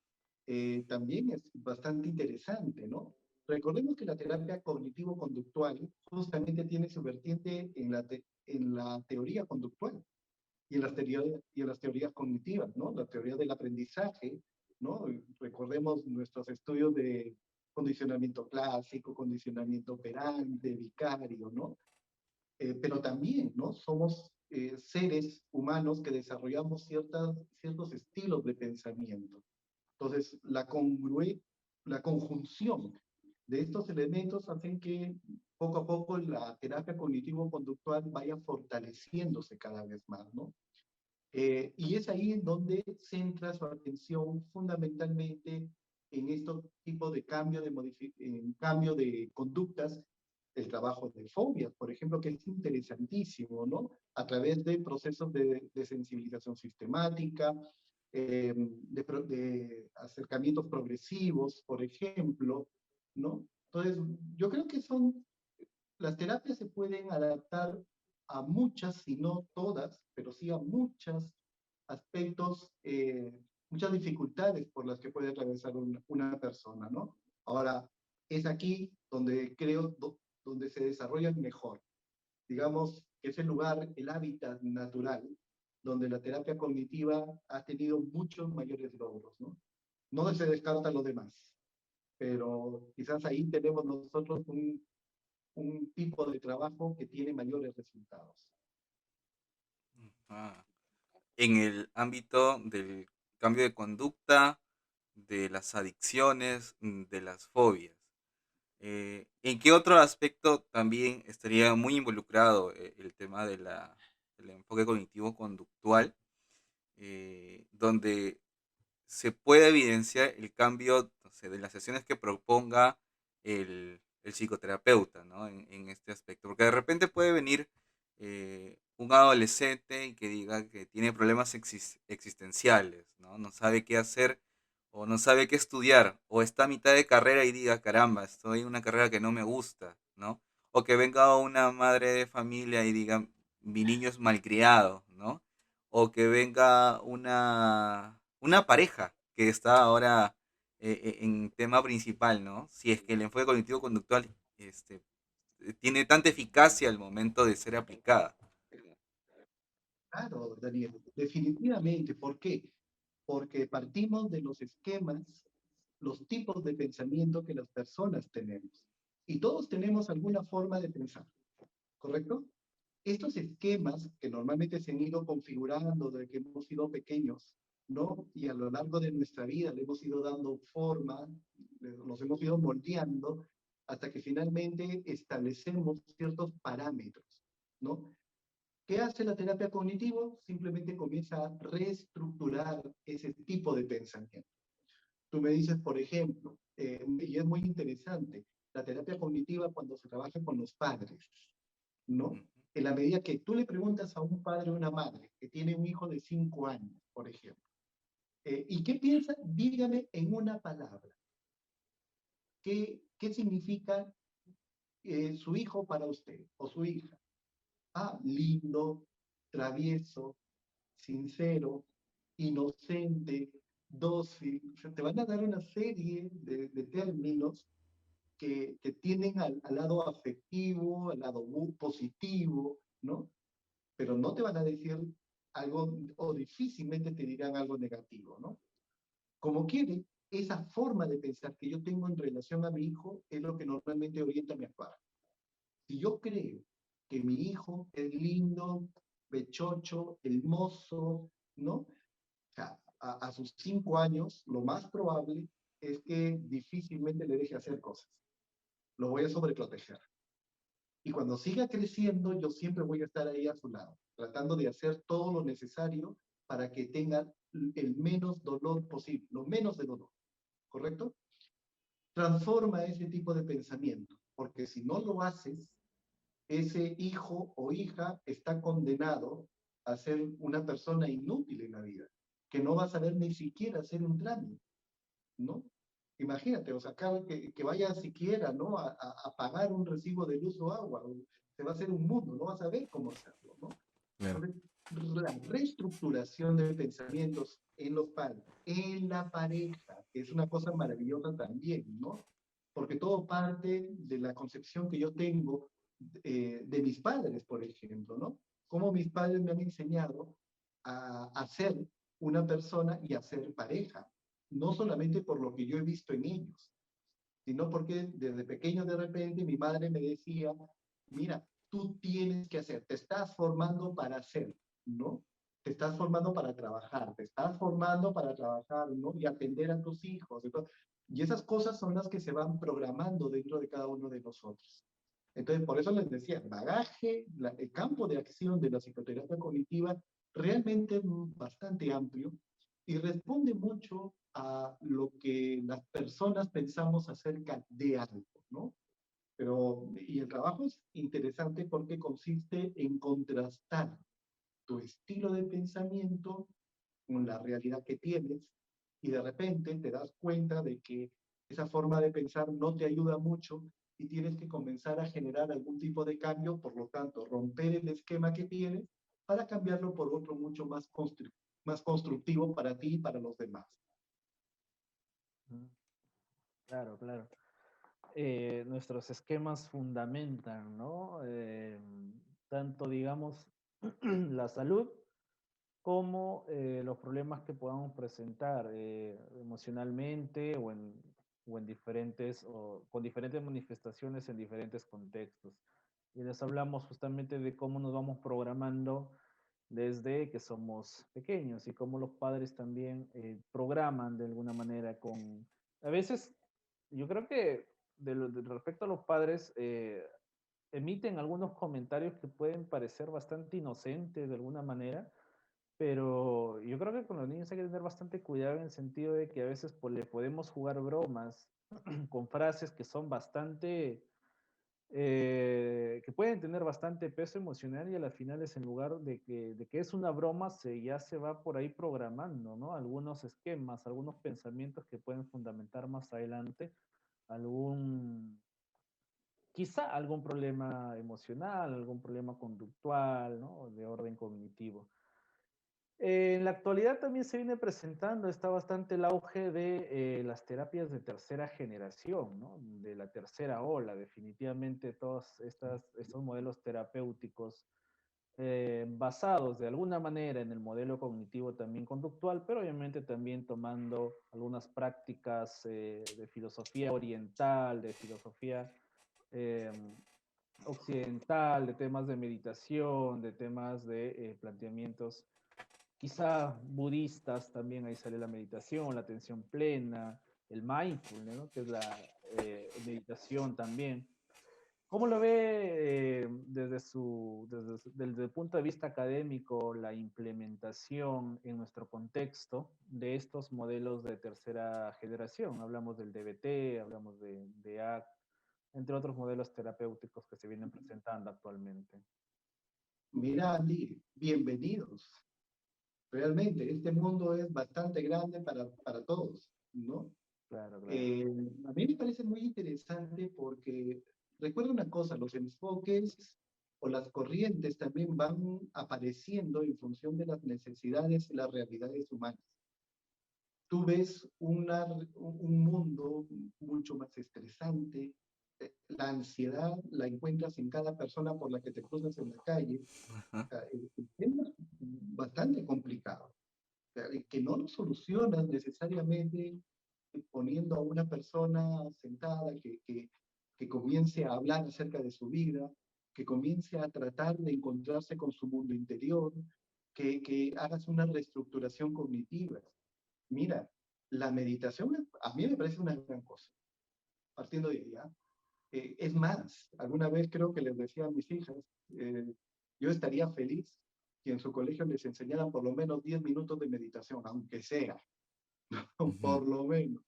también es bastante interesante, ¿no? Recordemos que la terapia cognitivo-conductual justamente tiene su vertiente en la teoría conductual y en las teorías cognitivas, ¿no? La teoría del aprendizaje, ¿no? Recordemos nuestros estudios de condicionamiento clásico, condicionamiento operante, vicario, ¿no? Pero también, ¿no? Somos seres humanos que desarrollamos ciertos estilos de pensamiento. Entonces, la conjunción de estos elementos hacen que poco a poco la terapia cognitivo-conductual vaya fortaleciéndose cada vez más, ¿no? Y es ahí en donde centra su atención fundamentalmente en estos tipos de cambio de conductas, el trabajo de fobias, por ejemplo, que es interesantísimo, ¿no? A través de procesos de sensibilización sistemática, de acercamientos progresivos, por ejemplo, ¿no? Entonces, yo creo que las terapias se pueden adaptar a muchas, si no todas, pero sí a muchas aspectos, muchas dificultades por las que puede atravesar una persona, ¿no? Ahora, es aquí donde creo, donde se desarrollan mejor. Digamos que es el lugar, el hábitat natural, donde la terapia cognitiva ha tenido muchos mayores logros, ¿no? No se descarta lo demás, pero quizás ahí tenemos nosotros un tipo de trabajo que tiene mayores resultados. Ah, en el ámbito del cambio de conducta, de las adicciones, de las fobias. ¿En qué otro aspecto también estaría muy involucrado el tema del enfoque cognitivo-conductual, donde se puede evidenciar el cambio, no sé, de las sesiones que proponga el psicoterapeuta, ¿no? En este aspecto? Porque de repente puede venir un adolescente y que diga que tiene problemas existenciales, ¿no? No sabe qué hacer o no sabe qué estudiar, o está a mitad de carrera y diga, caramba, estoy en una carrera que no me gusta, ¿no? O que venga una madre de familia y diga, mi niño es malcriado, ¿no? O que venga una pareja que está ahora en tema principal, ¿no? Si es que el enfoque cognitivo-conductual tiene tanta eficacia al momento de ser aplicada. Claro, Daniel, definitivamente. ¿Por qué? Porque partimos de los esquemas, los tipos de pensamiento que las personas tenemos. Y todos tenemos alguna forma de pensar, ¿correcto? Estos esquemas que normalmente se han ido configurando desde que hemos sido pequeños, ¿no? Y a lo largo de nuestra vida le hemos ido dando forma, nos hemos ido moldeando hasta que finalmente establecemos ciertos parámetros, ¿no? ¿Qué hace la terapia cognitivo? Simplemente comienza a reestructurar ese tipo de pensamiento. Tú me dices, por ejemplo, y es muy interesante, la terapia cognitiva cuando se trabaja con los padres, ¿no? Ujú. En la medida que tú le preguntas a un padre o una madre que tiene un hijo de 5 años, por ejemplo, ¿y qué piensa? Dígame en una palabra. ¿Qué significa su hijo para usted o su hija? Ah, lindo, travieso, sincero, inocente, dócil. O sea, te van a dar una serie de términos que tienden al lado afectivo, al lado positivo, ¿no? Pero no te van a decir algo, o difícilmente te dirán algo negativo, ¿no? Como quiere, esa forma de pensar que yo tengo en relación a mi hijo es lo que normalmente orienta mi actuar. Si yo creo que mi hijo es lindo, bechocho, hermoso, ¿no? O sea, a sus 5 años, lo más probable es que difícilmente le deje hacer cosas. Lo voy a sobreproteger. Y cuando siga creciendo, yo siempre voy a estar ahí a su lado, tratando de hacer todo lo necesario para que tenga el menos dolor posible, lo menos de dolor, ¿correcto? Transforma ese tipo de pensamiento, porque si no lo haces, ese hijo o hija está condenado a ser una persona inútil en la vida, que no va a saber ni siquiera hacer un trámite, ¿no? Imagínate, o sea, que vaya siquiera, ¿no? A pagar un recibo de luz o agua, se va a hacer un mundo, no va a saber cómo hacerlo, ¿no? Claro. Entonces, la reestructuración de pensamientos en los padres, en la pareja, que es una cosa maravillosa también, ¿no? Porque todo parte de la concepción que yo tengo de mis padres, por ejemplo, ¿no? Cómo mis padres me han enseñado a ser una persona y a ser pareja, no solamente por lo que yo he visto en ellos, sino porque desde pequeño de repente mi madre me decía, mira, tú tienes que hacer, te estás formando para hacer, ¿no? Te estás formando para trabajar, te estás formando para trabajar, ¿no? Y atender a tus hijos. Y esas cosas son las que se van programando dentro de cada uno de nosotros. Entonces, por eso les decía, el bagaje, el campo de acción de la psicoterapia cognitiva realmente es bastante amplio y responde mucho a lo que las personas pensamos acerca de algo, ¿no? Pero, y el trabajo es interesante porque consiste en contrastar tu estilo de pensamiento con la realidad que tienes y de repente te das cuenta de que esa forma de pensar no te ayuda mucho y tienes que comenzar a generar algún tipo de cambio, por lo tanto, romper el esquema que tienes para cambiarlo por otro mucho más constructivo. más constructivo para ti y para los demás. Claro, claro. Nuestros esquemas fundamentan, ¿no? Tanto, digamos, la salud como los problemas que podamos presentar emocionalmente o en diferentes, o con diferentes manifestaciones en diferentes contextos. Y les hablamos justamente de cómo nos vamos programando desde que somos pequeños y cómo los padres también programan de alguna manera con, a veces, yo creo que respecto a los padres, emiten algunos comentarios que pueden parecer bastante inocentes de alguna manera, pero yo creo que con los niños hay que tener bastante cuidado en el sentido de que a veces pues, le podemos jugar bromas con frases que son bastante, que pueden tener bastante peso emocional y a las finales en lugar de que es una broma, ya se va por ahí programando, ¿no? Algunos esquemas, algunos pensamientos que pueden fundamentar más adelante algún, quizá algún problema emocional, algún problema conductual, ¿no? De orden cognitivo. En la actualidad también se viene presentando, está bastante el auge de las terapias de tercera generación, ¿no? De la tercera ola, definitivamente todos estos modelos terapéuticos basados de alguna manera en el modelo cognitivo también conductual, pero obviamente también tomando algunas prácticas de filosofía oriental, de filosofía eh, occidental, de temas de meditación, de temas de planteamientos quizá budistas, también ahí sale la meditación, la atención plena, el mindfulness, ¿no? Que es la meditación también. ¿Cómo lo ve desde el punto de vista académico la implementación en nuestro contexto de estos modelos de tercera generación? Hablamos del DBT, hablamos de ACT, entre otros modelos terapéuticos que se vienen presentando actualmente. Mira, Andy, bienvenidos. Realmente, este mundo es bastante grande para todos, ¿no? Claro, claro. A mí me parece muy interesante porque recuerda una cosa, los enfoques o las corrientes también van apareciendo en función de las necesidades y las realidades humanas. Tú ves un mundo mucho más estresante, la ansiedad la encuentras en cada persona por la que te cruzas en la calle. O sea, el tema es bastante complicado, o sea, que no lo solucionas necesariamente poniendo a una persona sentada que comience a hablar acerca de su vida, que comience a tratar de encontrarse con su mundo interior, que hagas una reestructuración cognitiva. Mira, la meditación a mí me parece una gran cosa, partiendo de ella. Es más, alguna vez creo que les decía a mis hijas, yo estaría feliz que en su colegio les enseñaran por lo menos 10 minutos de meditación, aunque sea, por lo menos,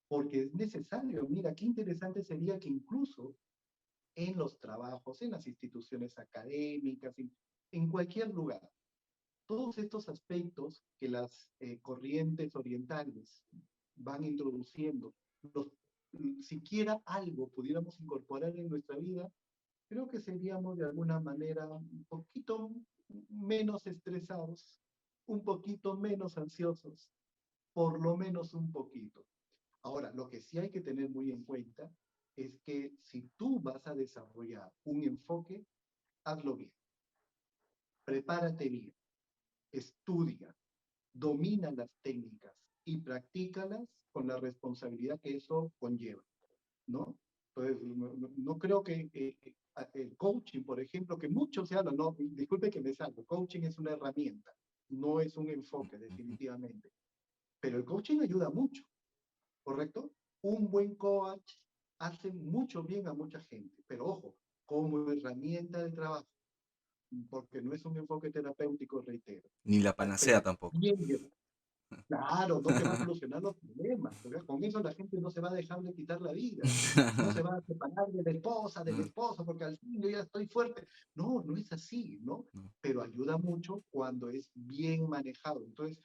porque es necesario. Mira, qué interesante sería que incluso en los trabajos, en las instituciones académicas, en cualquier lugar, todos estos aspectos que las corrientes orientales van introduciendo, los, siquiera algo pudiéramos incorporar en nuestra vida, creo que seríamos de alguna manera un poquito menos estresados, un poquito menos ansiosos, por lo menos un poquito. Ahora, lo que sí hay que tener muy en cuenta es que si tú vas a desarrollar un enfoque, hazlo bien, prepárate bien, estudia, domina las técnicas y practícalas con la responsabilidad que eso conlleva, ¿no? Entonces, no creo que el coaching, por ejemplo, que mucho se habla, no, disculpe que me salgo, coaching es una herramienta, no es un enfoque definitivamente, pero el coaching ayuda mucho, ¿correcto? Un buen coach hace mucho bien a mucha gente, pero ojo, como herramienta de trabajo, porque no es un enfoque terapéutico, reitero. Ni la panacea Pero tampoco. bien, claro, no te va a solucionar los problemas, ¿verdad? Con eso la gente no se va a dejar de quitar la vida, no se va a separar de la esposa, del esposo, porque al fin yo ya estoy fuerte. No, no es así, ¿no? Pero ayuda mucho cuando es bien manejado. Entonces,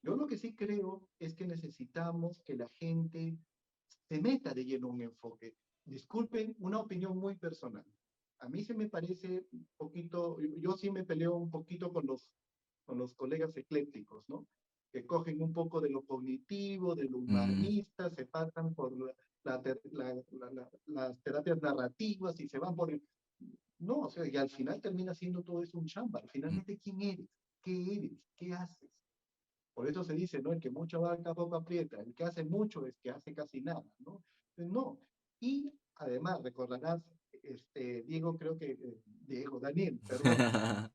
yo lo que sí creo es que necesitamos que la gente se meta de lleno un enfoque. Disculpen, una opinión muy personal. A mí se me parece un poquito, yo sí me peleo un poquito con los con los colegas eclécticos, ¿no? Que cogen un poco de lo cognitivo, de lo Mm, humanista, se pasan por las terapias narrativas y se van por... No, o sea, y al final termina siendo todo eso un chamba. mm. Finalmente, ¿quién eres? ¿Qué eres? ¿Qué haces? Por eso se dice, ¿no? El que mucho abarca, poco aprieta. El que hace mucho es que hace casi nada, ¿no? No. Y además, recordarás, Diego, creo que, Diego, Daniel, perdón.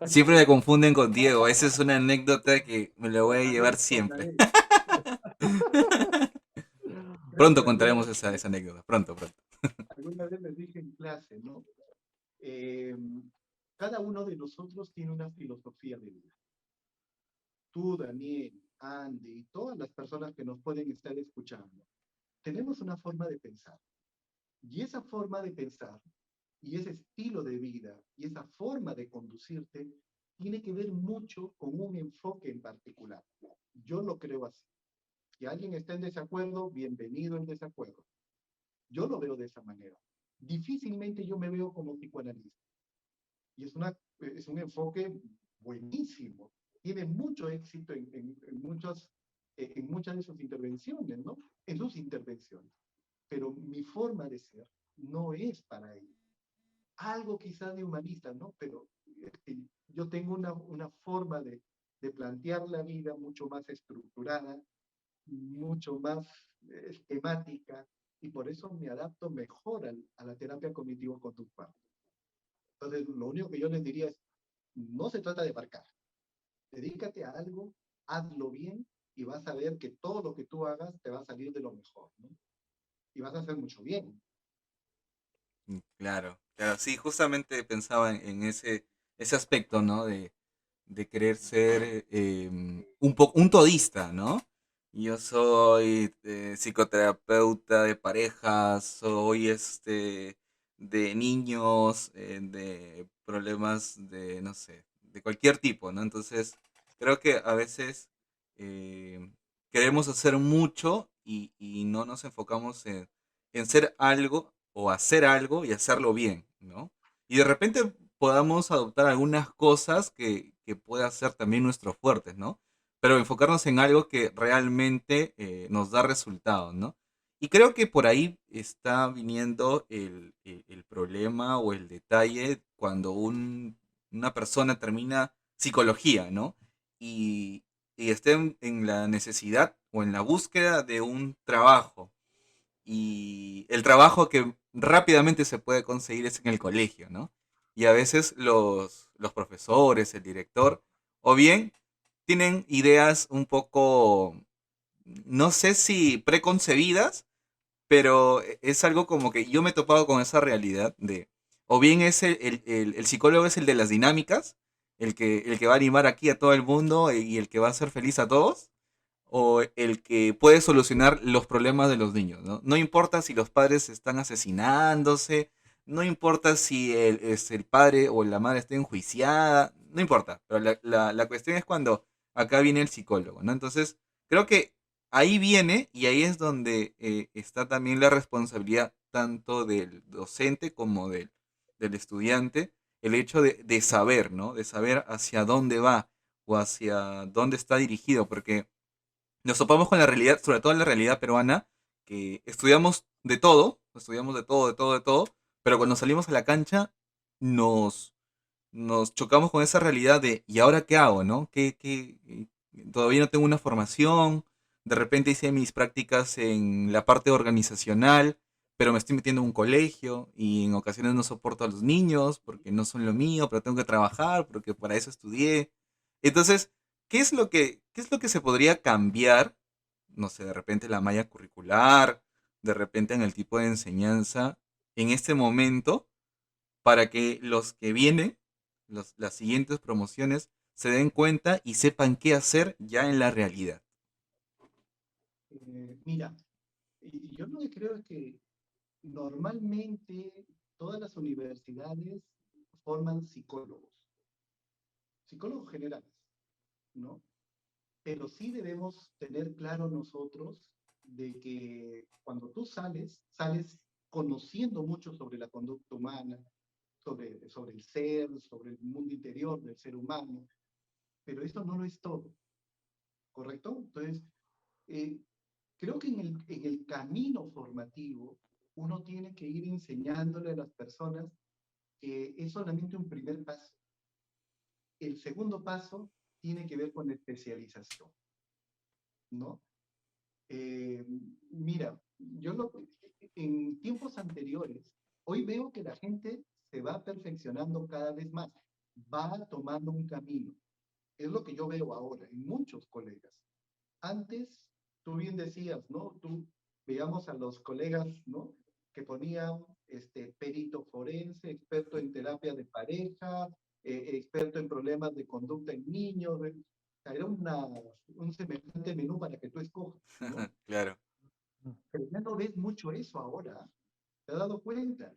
Siempre me confunden con Diego. Esa es una anécdota que me la voy a llevar Con siempre. Daniel. Creo Pronto que contaremos esa anécdota. Pronto, pronto. alguna vez les dije en clase, ¿no? Eh, cada uno de nosotros tiene una filosofía de vida. Tú, Daniel, Andy y todas las personas que nos pueden estar escuchando, tenemos una forma de pensar. Y esa forma de pensar y ese estilo de vida y esa forma de conducirte tiene que ver mucho con un enfoque en particular. Yo lo creo así. Si alguien está en desacuerdo, bienvenido en desacuerdo. Yo lo veo de esa manera. Difícilmente yo me veo como psicoanalista. Y es un enfoque buenísimo. Tiene mucho éxito en muchas de sus intervenciones, ¿no? En sus intervenciones. Pero mi forma de ser no es para ello. Algo quizás de humanista, ¿no? Pero yo tengo una forma de plantear la vida mucho más estructurada, mucho más esquemática, y por eso me adapto mejor a la terapia cognitivo-conductual. Entonces, lo único que yo les diría es, no se trata de marcar, dedícate a algo, hazlo bien, y vas a ver que todo lo que tú hagas te va a salir de lo mejor, ¿no? Y vas a hacer mucho bien. Claro, claro. Sí, justamente pensaba en ese aspecto, ¿no? De querer ser un todista, ¿no? Yo soy psicoterapeuta de parejas, soy de niños, de problemas de, no sé, de cualquier tipo, ¿no? Entonces, creo que a veces eh, queremos hacer mucho y no nos enfocamos en ser algo o hacer algo y hacerlo bien, ¿no? Y de repente podamos adoptar algunas cosas que pueda ser también nuestros fuertes, ¿no? Pero enfocarnos en algo que realmente nos da resultados, ¿no? Y creo que por ahí está viniendo el problema o el detalle cuando una persona termina psicología, ¿no? Y, y está en la necesidad o en la búsqueda de un trabajo. Y el trabajo que rápidamente se puede conseguir es en el colegio, ¿no? Y a veces los profesores, el director, o bien tienen ideas un poco, no sé si preconcebidas, pero es algo como que yo me he topado con esa realidad de, o bien es el psicólogo es el de las dinámicas, el que va a animar aquí a todo el mundo y el que va a hacer feliz a todos, o el que puede solucionar los problemas de los niños, ¿no? No importa si los padres están asesinándose, no importa si el padre o la madre está enjuiciada, no importa, pero la cuestión es cuando acá viene el psicólogo, ¿no? Entonces, creo que ahí viene y ahí es donde está también la responsabilidad tanto del docente como del estudiante, el hecho de saber, ¿no? De saber hacia dónde va o hacia dónde está dirigido, porque nos topamos con la realidad, sobre todo en la realidad peruana, que estudiamos de todo, de todo, de todo, pero cuando salimos a la cancha nos, nos chocamos con esa realidad de, ¿y ahora qué hago, no? Todavía no tengo una formación, de repente hice mis prácticas en la parte organizacional, pero me estoy metiendo en un colegio y en ocasiones no soporto a los niños porque no son lo mío, pero tengo que trabajar porque para eso estudié. Entonces, ¿qué es lo que se podría cambiar? No sé, de repente la malla curricular, de repente en el tipo de enseñanza, en este momento, para que los que vienen, las siguientes promociones, se den cuenta y sepan qué hacer ya en la realidad. Mira, y yo lo que creo es que normalmente todas las universidades forman psicólogos generales, ¿no? Pero sí debemos tener claro nosotros de que cuando tú sales conociendo mucho sobre la conducta humana, sobre el ser, sobre el mundo interior del ser humano, pero eso no lo es todo, ¿correcto? Entonces, eh, creo que en el camino formativo uno tiene que ir enseñándole a las personas que es solamente un primer paso. El segundo paso tiene que ver con la especialización, ¿no? Eh, Mira, en tiempos anteriores, hoy veo que la gente se va perfeccionando cada vez más, va tomando un camino. Es lo que yo veo ahora en muchos colegas. Antes, tú bien decías, ¿no? Tú veíamos a los colegas, ¿no? Que ponían perito forense, experto en terapia de pareja, experto en problemas de conducta en niños. Era un semejante menú para que tú escojas, ¿no? Claro. Pero ya no ves mucho eso ahora. ¿Te has dado cuenta?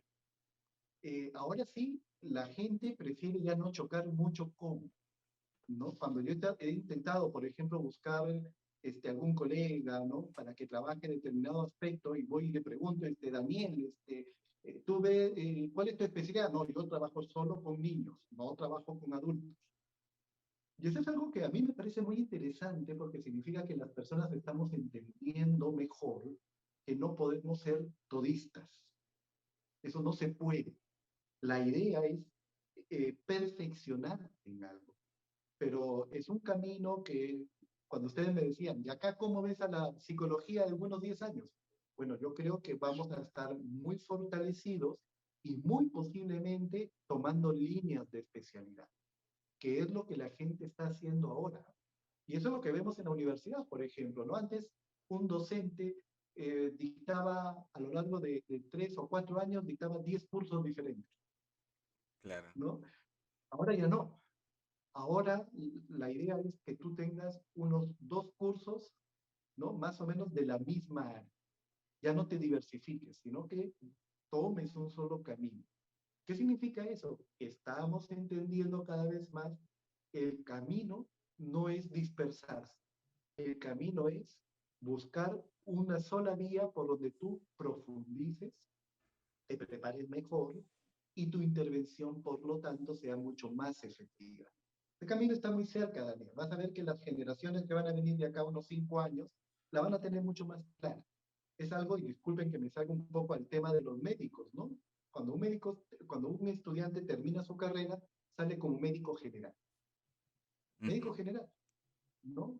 Ahora sí, la gente prefiere ya no chocar mucho con, ¿no? Cuando yo he intentado, por ejemplo, buscar algún colega, ¿no? Para que trabaje en determinado aspecto y voy y le pregunto, Daniel, ¿cuál es tu especialidad? No, yo trabajo solo con niños, no trabajo con adultos. Y eso es algo que a mí me parece muy interesante porque significa que las personas estamos entendiendo mejor que no podemos ser todistas. Eso no se puede. La idea es perfeccionar en algo, pero es un camino que cuando ustedes me decían, ¿y acá cómo ves a la psicología de unos 10 años? Bueno, yo creo que vamos a estar muy fortalecidos y muy posiblemente tomando líneas de especialidad, que es lo que la gente está haciendo ahora. Y eso es lo que vemos en la universidad, por ejemplo, ¿no? Antes un docente dictaba a lo largo de 3 o 4 años, dictaba 10 cursos diferentes, Claro. ¿no? Ahora ya no. Ahora la idea es que tú tengas unos 2 cursos, ¿no? Más o menos de la misma área. Ya no te diversifiques, sino que tomes un solo camino. ¿Qué significa eso? Estamos entendiendo cada vez más que el camino no es dispersarse. El camino es buscar una sola vía por donde tú profundices, te prepares mejor y tu intervención, por lo tanto, sea mucho más efectiva. El camino está muy cerca, Daniel. Vas a ver que las generaciones que van a venir de acá a unos 5 años la van a tener mucho más clara. Es algo, y disculpen que me salga un poco al tema de los médicos, ¿no? Cuando un estudiante termina su carrera, sale como médico general. Médico general, ¿no?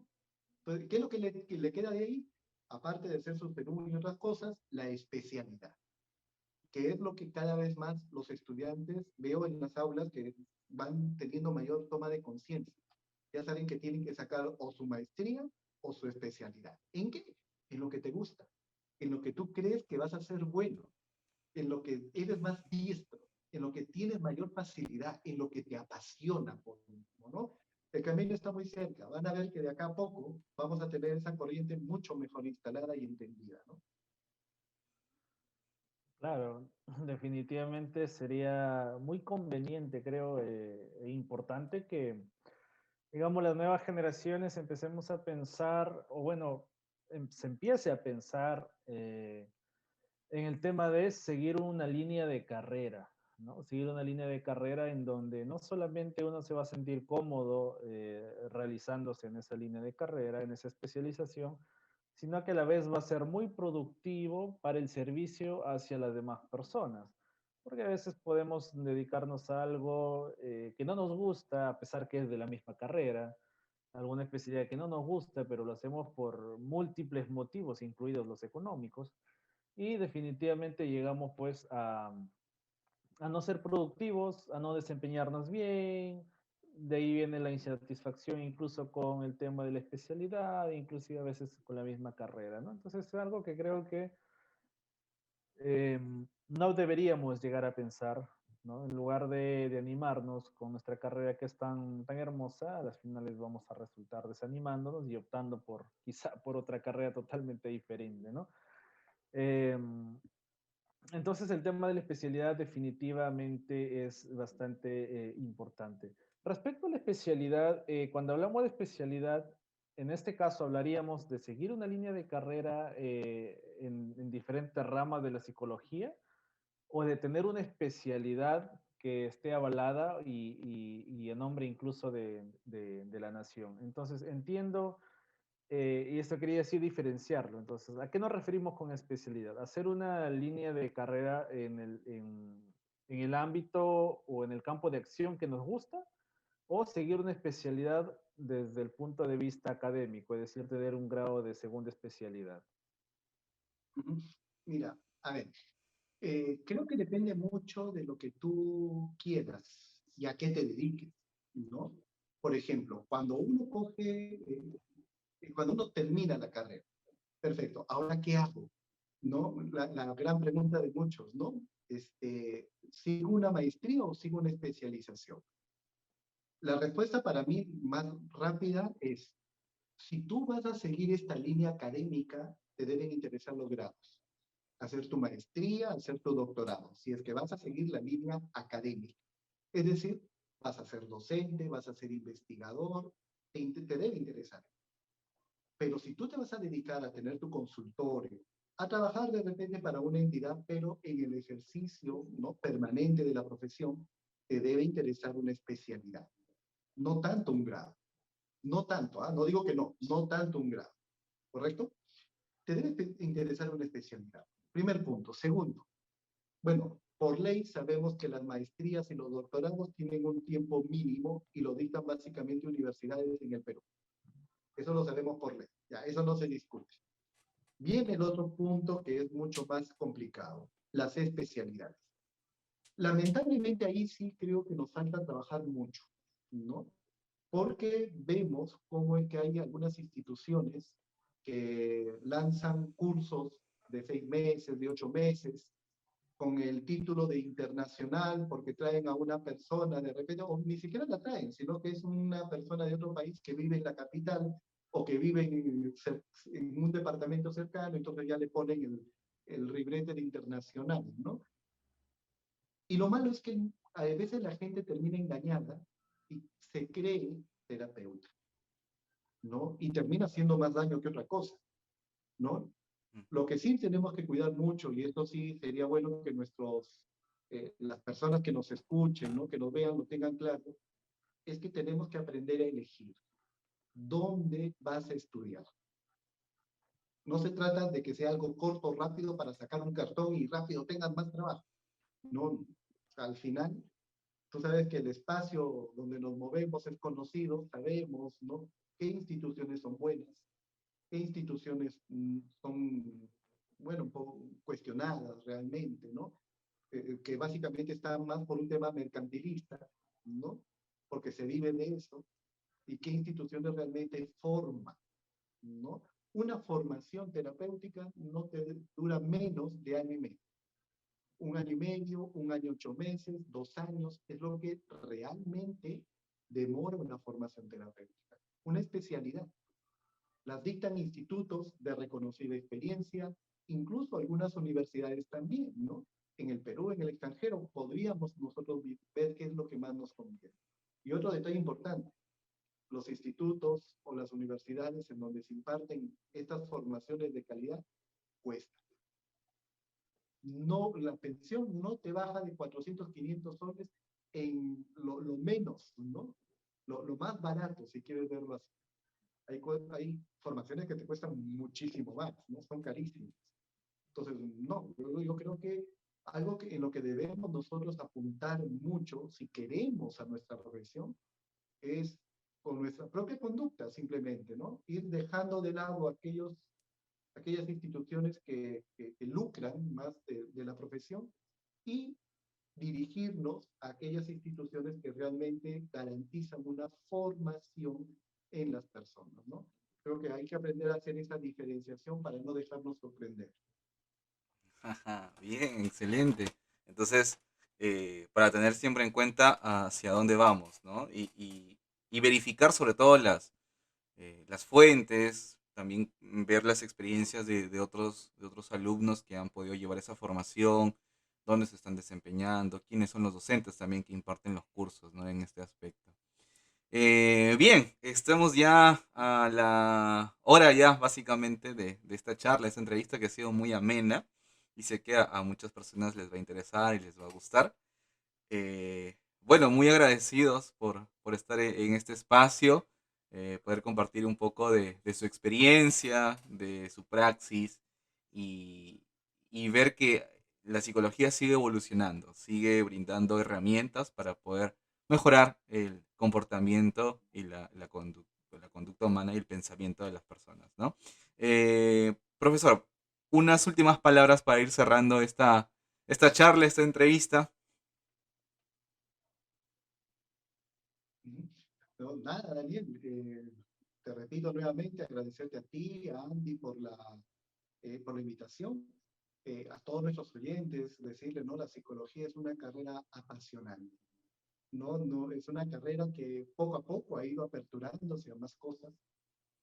Entonces, ¿qué es lo que le queda de ahí? Aparte de ser sostenible y otras cosas, la especialidad, que es lo que cada vez más los estudiantes veo en las aulas que van teniendo mayor toma de conciencia. Ya saben que tienen que sacar o su maestría o su especialidad. ¿En qué? En lo que te gusta, en lo que tú crees que vas a ser bueno, en lo que eres más diestro, en lo que tienes mayor facilidad, en lo que te apasiona por mismo, ¿no? El camino está muy cerca. Van a ver que de acá a poco vamos a tener esa corriente mucho mejor instalada y entendida, ¿no? Claro, definitivamente sería muy conveniente, creo, e importante que, digamos, las nuevas generaciones empecemos a pensar, o bueno, se empiece a pensar en el tema de seguir una línea de carrera, ¿no? Seguir una línea de carrera en donde no solamente uno se va a sentir cómodo realizándose en esa línea de carrera, en esa especialización, sino que a la vez va a ser muy productivo para el servicio hacia las demás personas. Porque a veces podemos dedicarnos a algo que no nos gusta, a pesar que es de la misma carrera, alguna especialidad que no nos gusta, pero lo hacemos por múltiples motivos, incluidos los económicos, y definitivamente llegamos pues a no ser productivos, a no desempeñarnos bien. De ahí viene la insatisfacción incluso con el tema de la especialidad, inclusive a veces con la misma carrera, ¿no? Entonces es algo que creo que eh, no deberíamos llegar a pensar, ¿no? En lugar de animarnos con nuestra carrera que es tan hermosa, a las finales vamos a resultar desanimándonos y optando por quizá por otra carrera totalmente diferente, ¿no? Eh, entonces el tema de la especialidad definitivamente es bastante importante. Respecto a la especialidad, cuando hablamos de especialidad, en este caso hablaríamos de seguir una línea de carrera en diferentes ramas de la psicología o de tener una especialidad que esté avalada y en nombre incluso de la nación. Entonces, entiendo, y esto quería decir diferenciarlo. Entonces, ¿a qué nos referimos con especialidad? Hacer una línea de carrera en el ámbito o en el campo de acción que nos gusta, o seguir una especialidad desde el punto de vista académico, es decir, tener un grado de segunda especialidad. Ujú. Mira, a ver, creo que depende mucho de lo que tú quieras y a qué te dediques, ¿no? Por ejemplo, cuando uno termina la carrera, perfecto, ¿ahora qué hago? ¿No? La gran pregunta de muchos, ¿no? ¿Sigo una maestría o sigo una especialización? La respuesta para mí más rápida es, si tú vas a seguir esta línea académica, te deben interesar los grados. Hacer tu maestría, hacer tu doctorado, si es que vas a seguir la línea académica. Es decir, vas a ser docente, vas a ser investigador, te debe interesar. Pero si tú te vas a dedicar a tener tu consultorio, a trabajar de repente para una entidad, pero en el ejercicio, ¿no?, permanente de la profesión, te debe interesar una especialidad, no tanto un grado. No tanto, no digo que no, no tanto un grado, ¿correcto? Te debe interesar una especialidad. Primer punto. Segundo, bueno, por ley sabemos que las maestrías y los doctorados tienen un tiempo mínimo y lo dictan básicamente universidades en el Perú. Eso lo sabemos por ley, ya, eso no se discute. Viene el otro punto que es mucho más complicado, las especialidades. Lamentablemente ahí sí creo que nos falta trabajar mucho, ¿no? Porque vemos cómo es que hay algunas instituciones que lanzan cursos de 6 meses, de 8 meses, con el título de internacional, porque traen a una persona de repente, o ni siquiera la traen, sino que es una persona de otro país que vive en la capital o que vive en un departamento cercano, entonces ya le ponen el ribrete de internacional, ¿no? Y lo malo es que a veces la gente termina engañada y se cree terapeuta, ¿no? Y termina haciendo más daño que otra cosa, ¿no? Lo que sí tenemos que cuidar mucho, y esto sí sería bueno que las personas que nos escuchen, ¿no?, que nos vean, lo tengan claro, es que tenemos que aprender a elegir dónde vas a estudiar. No se trata de que sea algo corto, rápido, para sacar un cartón y rápido tengas más trabajo. No, al final, tú sabes que el espacio donde nos movemos es conocido, sabemos, ¿no?, qué instituciones son buenas, qué instituciones son, bueno, un poco cuestionadas realmente, ¿no? Que básicamente están más por un tema mercantilista, ¿no? Porque se vive de eso, y qué instituciones realmente forman, ¿no? Una formación terapéutica no te dura menos de año y medio. 1 año y medio, 1 año 8 meses, 2 años, es lo que realmente demora una formación terapéutica. Una especialidad. Las dictan institutos de reconocida experiencia, incluso algunas universidades también, ¿no? En el Perú, en el extranjero, podríamos nosotros ver qué es lo que más nos conviene. Y otro detalle importante, los institutos o las universidades en donde se imparten estas formaciones de calidad cuestan. No, la pensión no te baja de 400, 500 soles en lo menos, ¿no? Lo más barato, si quieres verlo así. Hay formaciones que te cuestan muchísimo más, ¿no? Son carísimas. Entonces, no, yo creo que algo en lo que debemos nosotros apuntar mucho, si queremos a nuestra profesión, es con nuestra propia conducta, simplemente, ¿no? Ir dejando de lado aquellas instituciones que lucran más de la profesión y dirigirnos a aquellas instituciones que realmente garantizan una formación en las personas, ¿no? Creo que hay que aprender a hacer esa diferenciación para no dejarnos sorprender. Bien, excelente. Entonces, para tener siempre en cuenta hacia dónde vamos, ¿no? Y verificar sobre todo las fuentes, también ver las experiencias de otros alumnos que han podido llevar esa formación, dónde se están desempeñando, quiénes son los docentes también que imparten los cursos, ¿no?, en este aspecto. Bien, estamos ya a la hora ya básicamente de esta charla, esta entrevista que ha sido muy amena y sé que a muchas personas les va a interesar y les va a gustar. Bueno, muy agradecidos por estar en este espacio, poder compartir un poco de su experiencia, de su praxis y, y ver que la psicología sigue evolucionando, sigue brindando herramientas para poder mejorar el comportamiento y la conducta humana y el pensamiento de las personas, ¿no? Profesor, unas últimas palabras para ir cerrando esta charla, esta entrevista. Ujú. No, nada, Daniel. Te repito nuevamente, agradecerte a ti, a Andy, por la invitación. A todos nuestros oyentes, decirles, ¿no? La psicología es una carrera apasionante. No, no, es una carrera que poco a poco ha ido aperturándose a más cosas.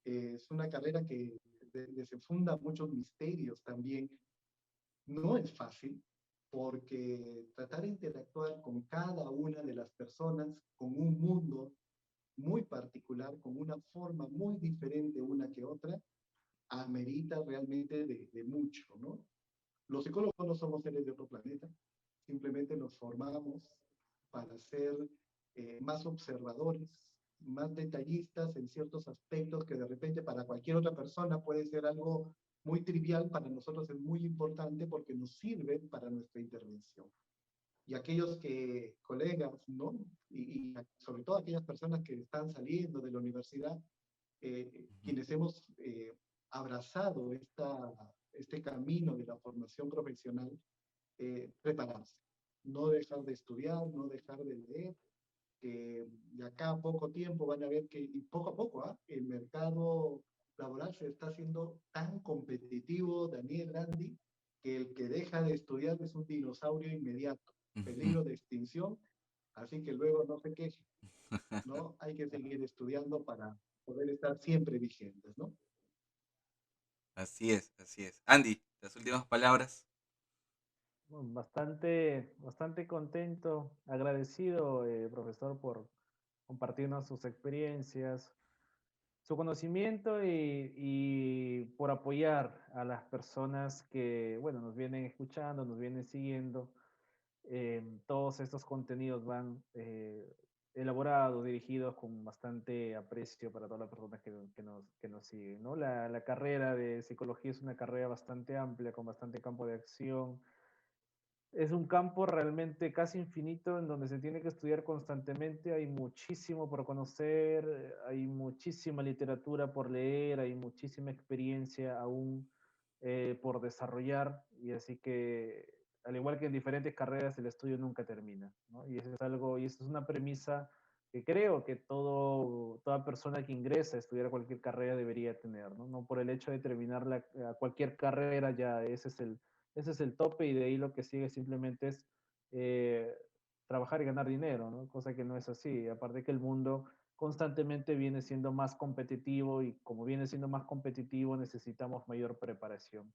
Es una carrera que desenfunda muchos misterios también. No es fácil porque tratar de interactuar con cada una de las personas, con un mundo muy particular, con una forma muy diferente una que otra, amerita realmente de mucho, ¿no? Los psicólogos no somos seres de otro planeta, simplemente nos formamos para ser más observadores, más detallistas en ciertos aspectos que de repente para cualquier otra persona puede ser algo muy trivial, para nosotros es muy importante porque nos sirve para nuestra intervención. Y aquellos colegas, ¿no? Y sobre todo aquellas personas que están saliendo de la universidad, quienes hemos abrazado este camino de la formación profesional, prepararse, no dejar de estudiar, no dejar de leer, de acá a poco tiempo van a ver que, y poco a poco, el mercado laboral se está haciendo tan competitivo, Daniel Andy, que el que deja de estudiar es un dinosaurio inmediato, peligro de extinción, así que luego no se queje, ¿no? Hay que seguir estudiando para poder estar siempre vigentes, ¿no? Así es, así es. Andy, las últimas palabras. Bueno, bastante, bastante contento, agradecido, profesor, por compartirnos sus experiencias, su conocimiento y por apoyar a las personas que, bueno, nos vienen escuchando, nos vienen siguiendo. Todos estos contenidos van elaborados, dirigidos con bastante aprecio para todas las personas que nos siguen, ¿no? La carrera de psicología es una carrera bastante amplia, con bastante campo de acción. Es un campo realmente casi infinito en donde se tiene que estudiar constantemente. Hay muchísimo por conocer, hay muchísima literatura por leer, hay muchísima experiencia aún por desarrollar. Y así que, al igual que en diferentes carreras, el estudio nunca termina, ¿no? Y eso es algo, y eso es una premisa que creo que toda persona que ingresa a estudiar cualquier carrera debería tener, ¿no? No por el hecho de terminar cualquier carrera, ya ese es el tope y de ahí lo que sigue simplemente es eh, trabajar y ganar dinero, ¿no? Cosa que no es así. Aparte que el mundo constantemente viene siendo más competitivo y como viene siendo más competitivo necesitamos mayor preparación.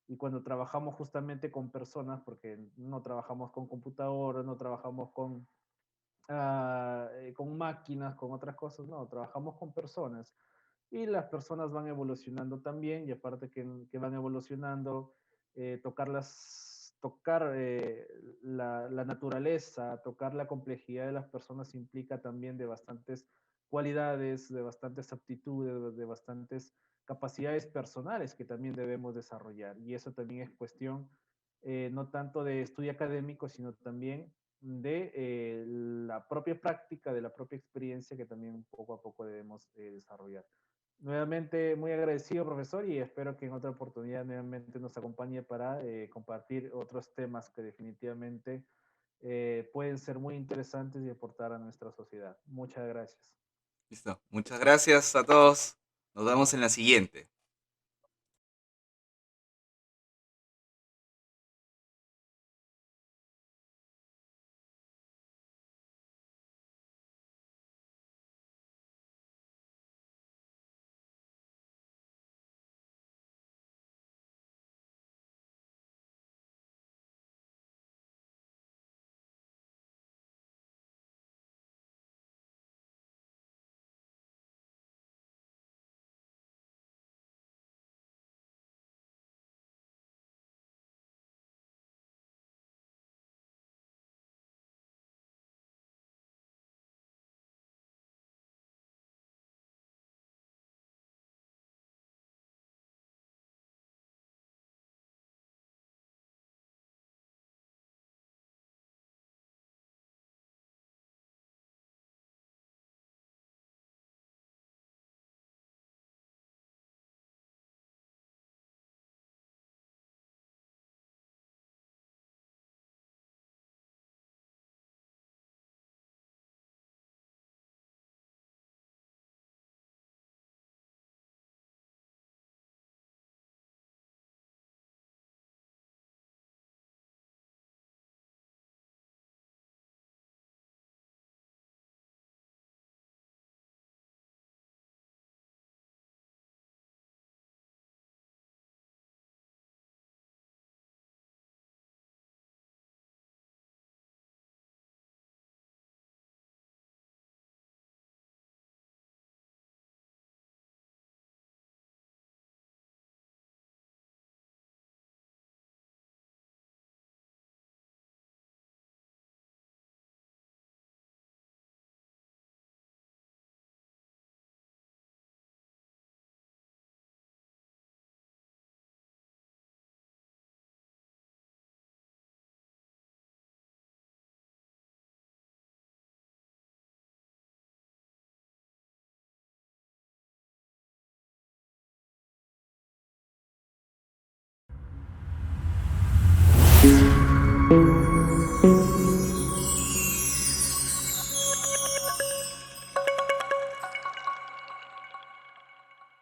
Y cuando trabajamos justamente con personas, porque no trabajamos con computadoras, no trabajamos con máquinas, con otras cosas, no, trabajamos con personas y las personas van evolucionando también y aparte que van evolucionando, tocar la naturaleza, tocar la complejidad de las personas implica también de bastantes cualidades, de bastantes aptitudes, de bastantes capacidades personales que también debemos desarrollar. Y eso también es cuestión no tanto de estudio académico, sino también de la propia práctica, de la propia experiencia que también poco a poco debemos desarrollar. Nuevamente, muy agradecido, profesor, y espero que en otra oportunidad nuevamente nos acompañe para compartir otros temas que definitivamente pueden ser muy interesantes y aportar a nuestra sociedad. Muchas gracias. Listo. Muchas gracias a todos. Nos vemos en la siguiente.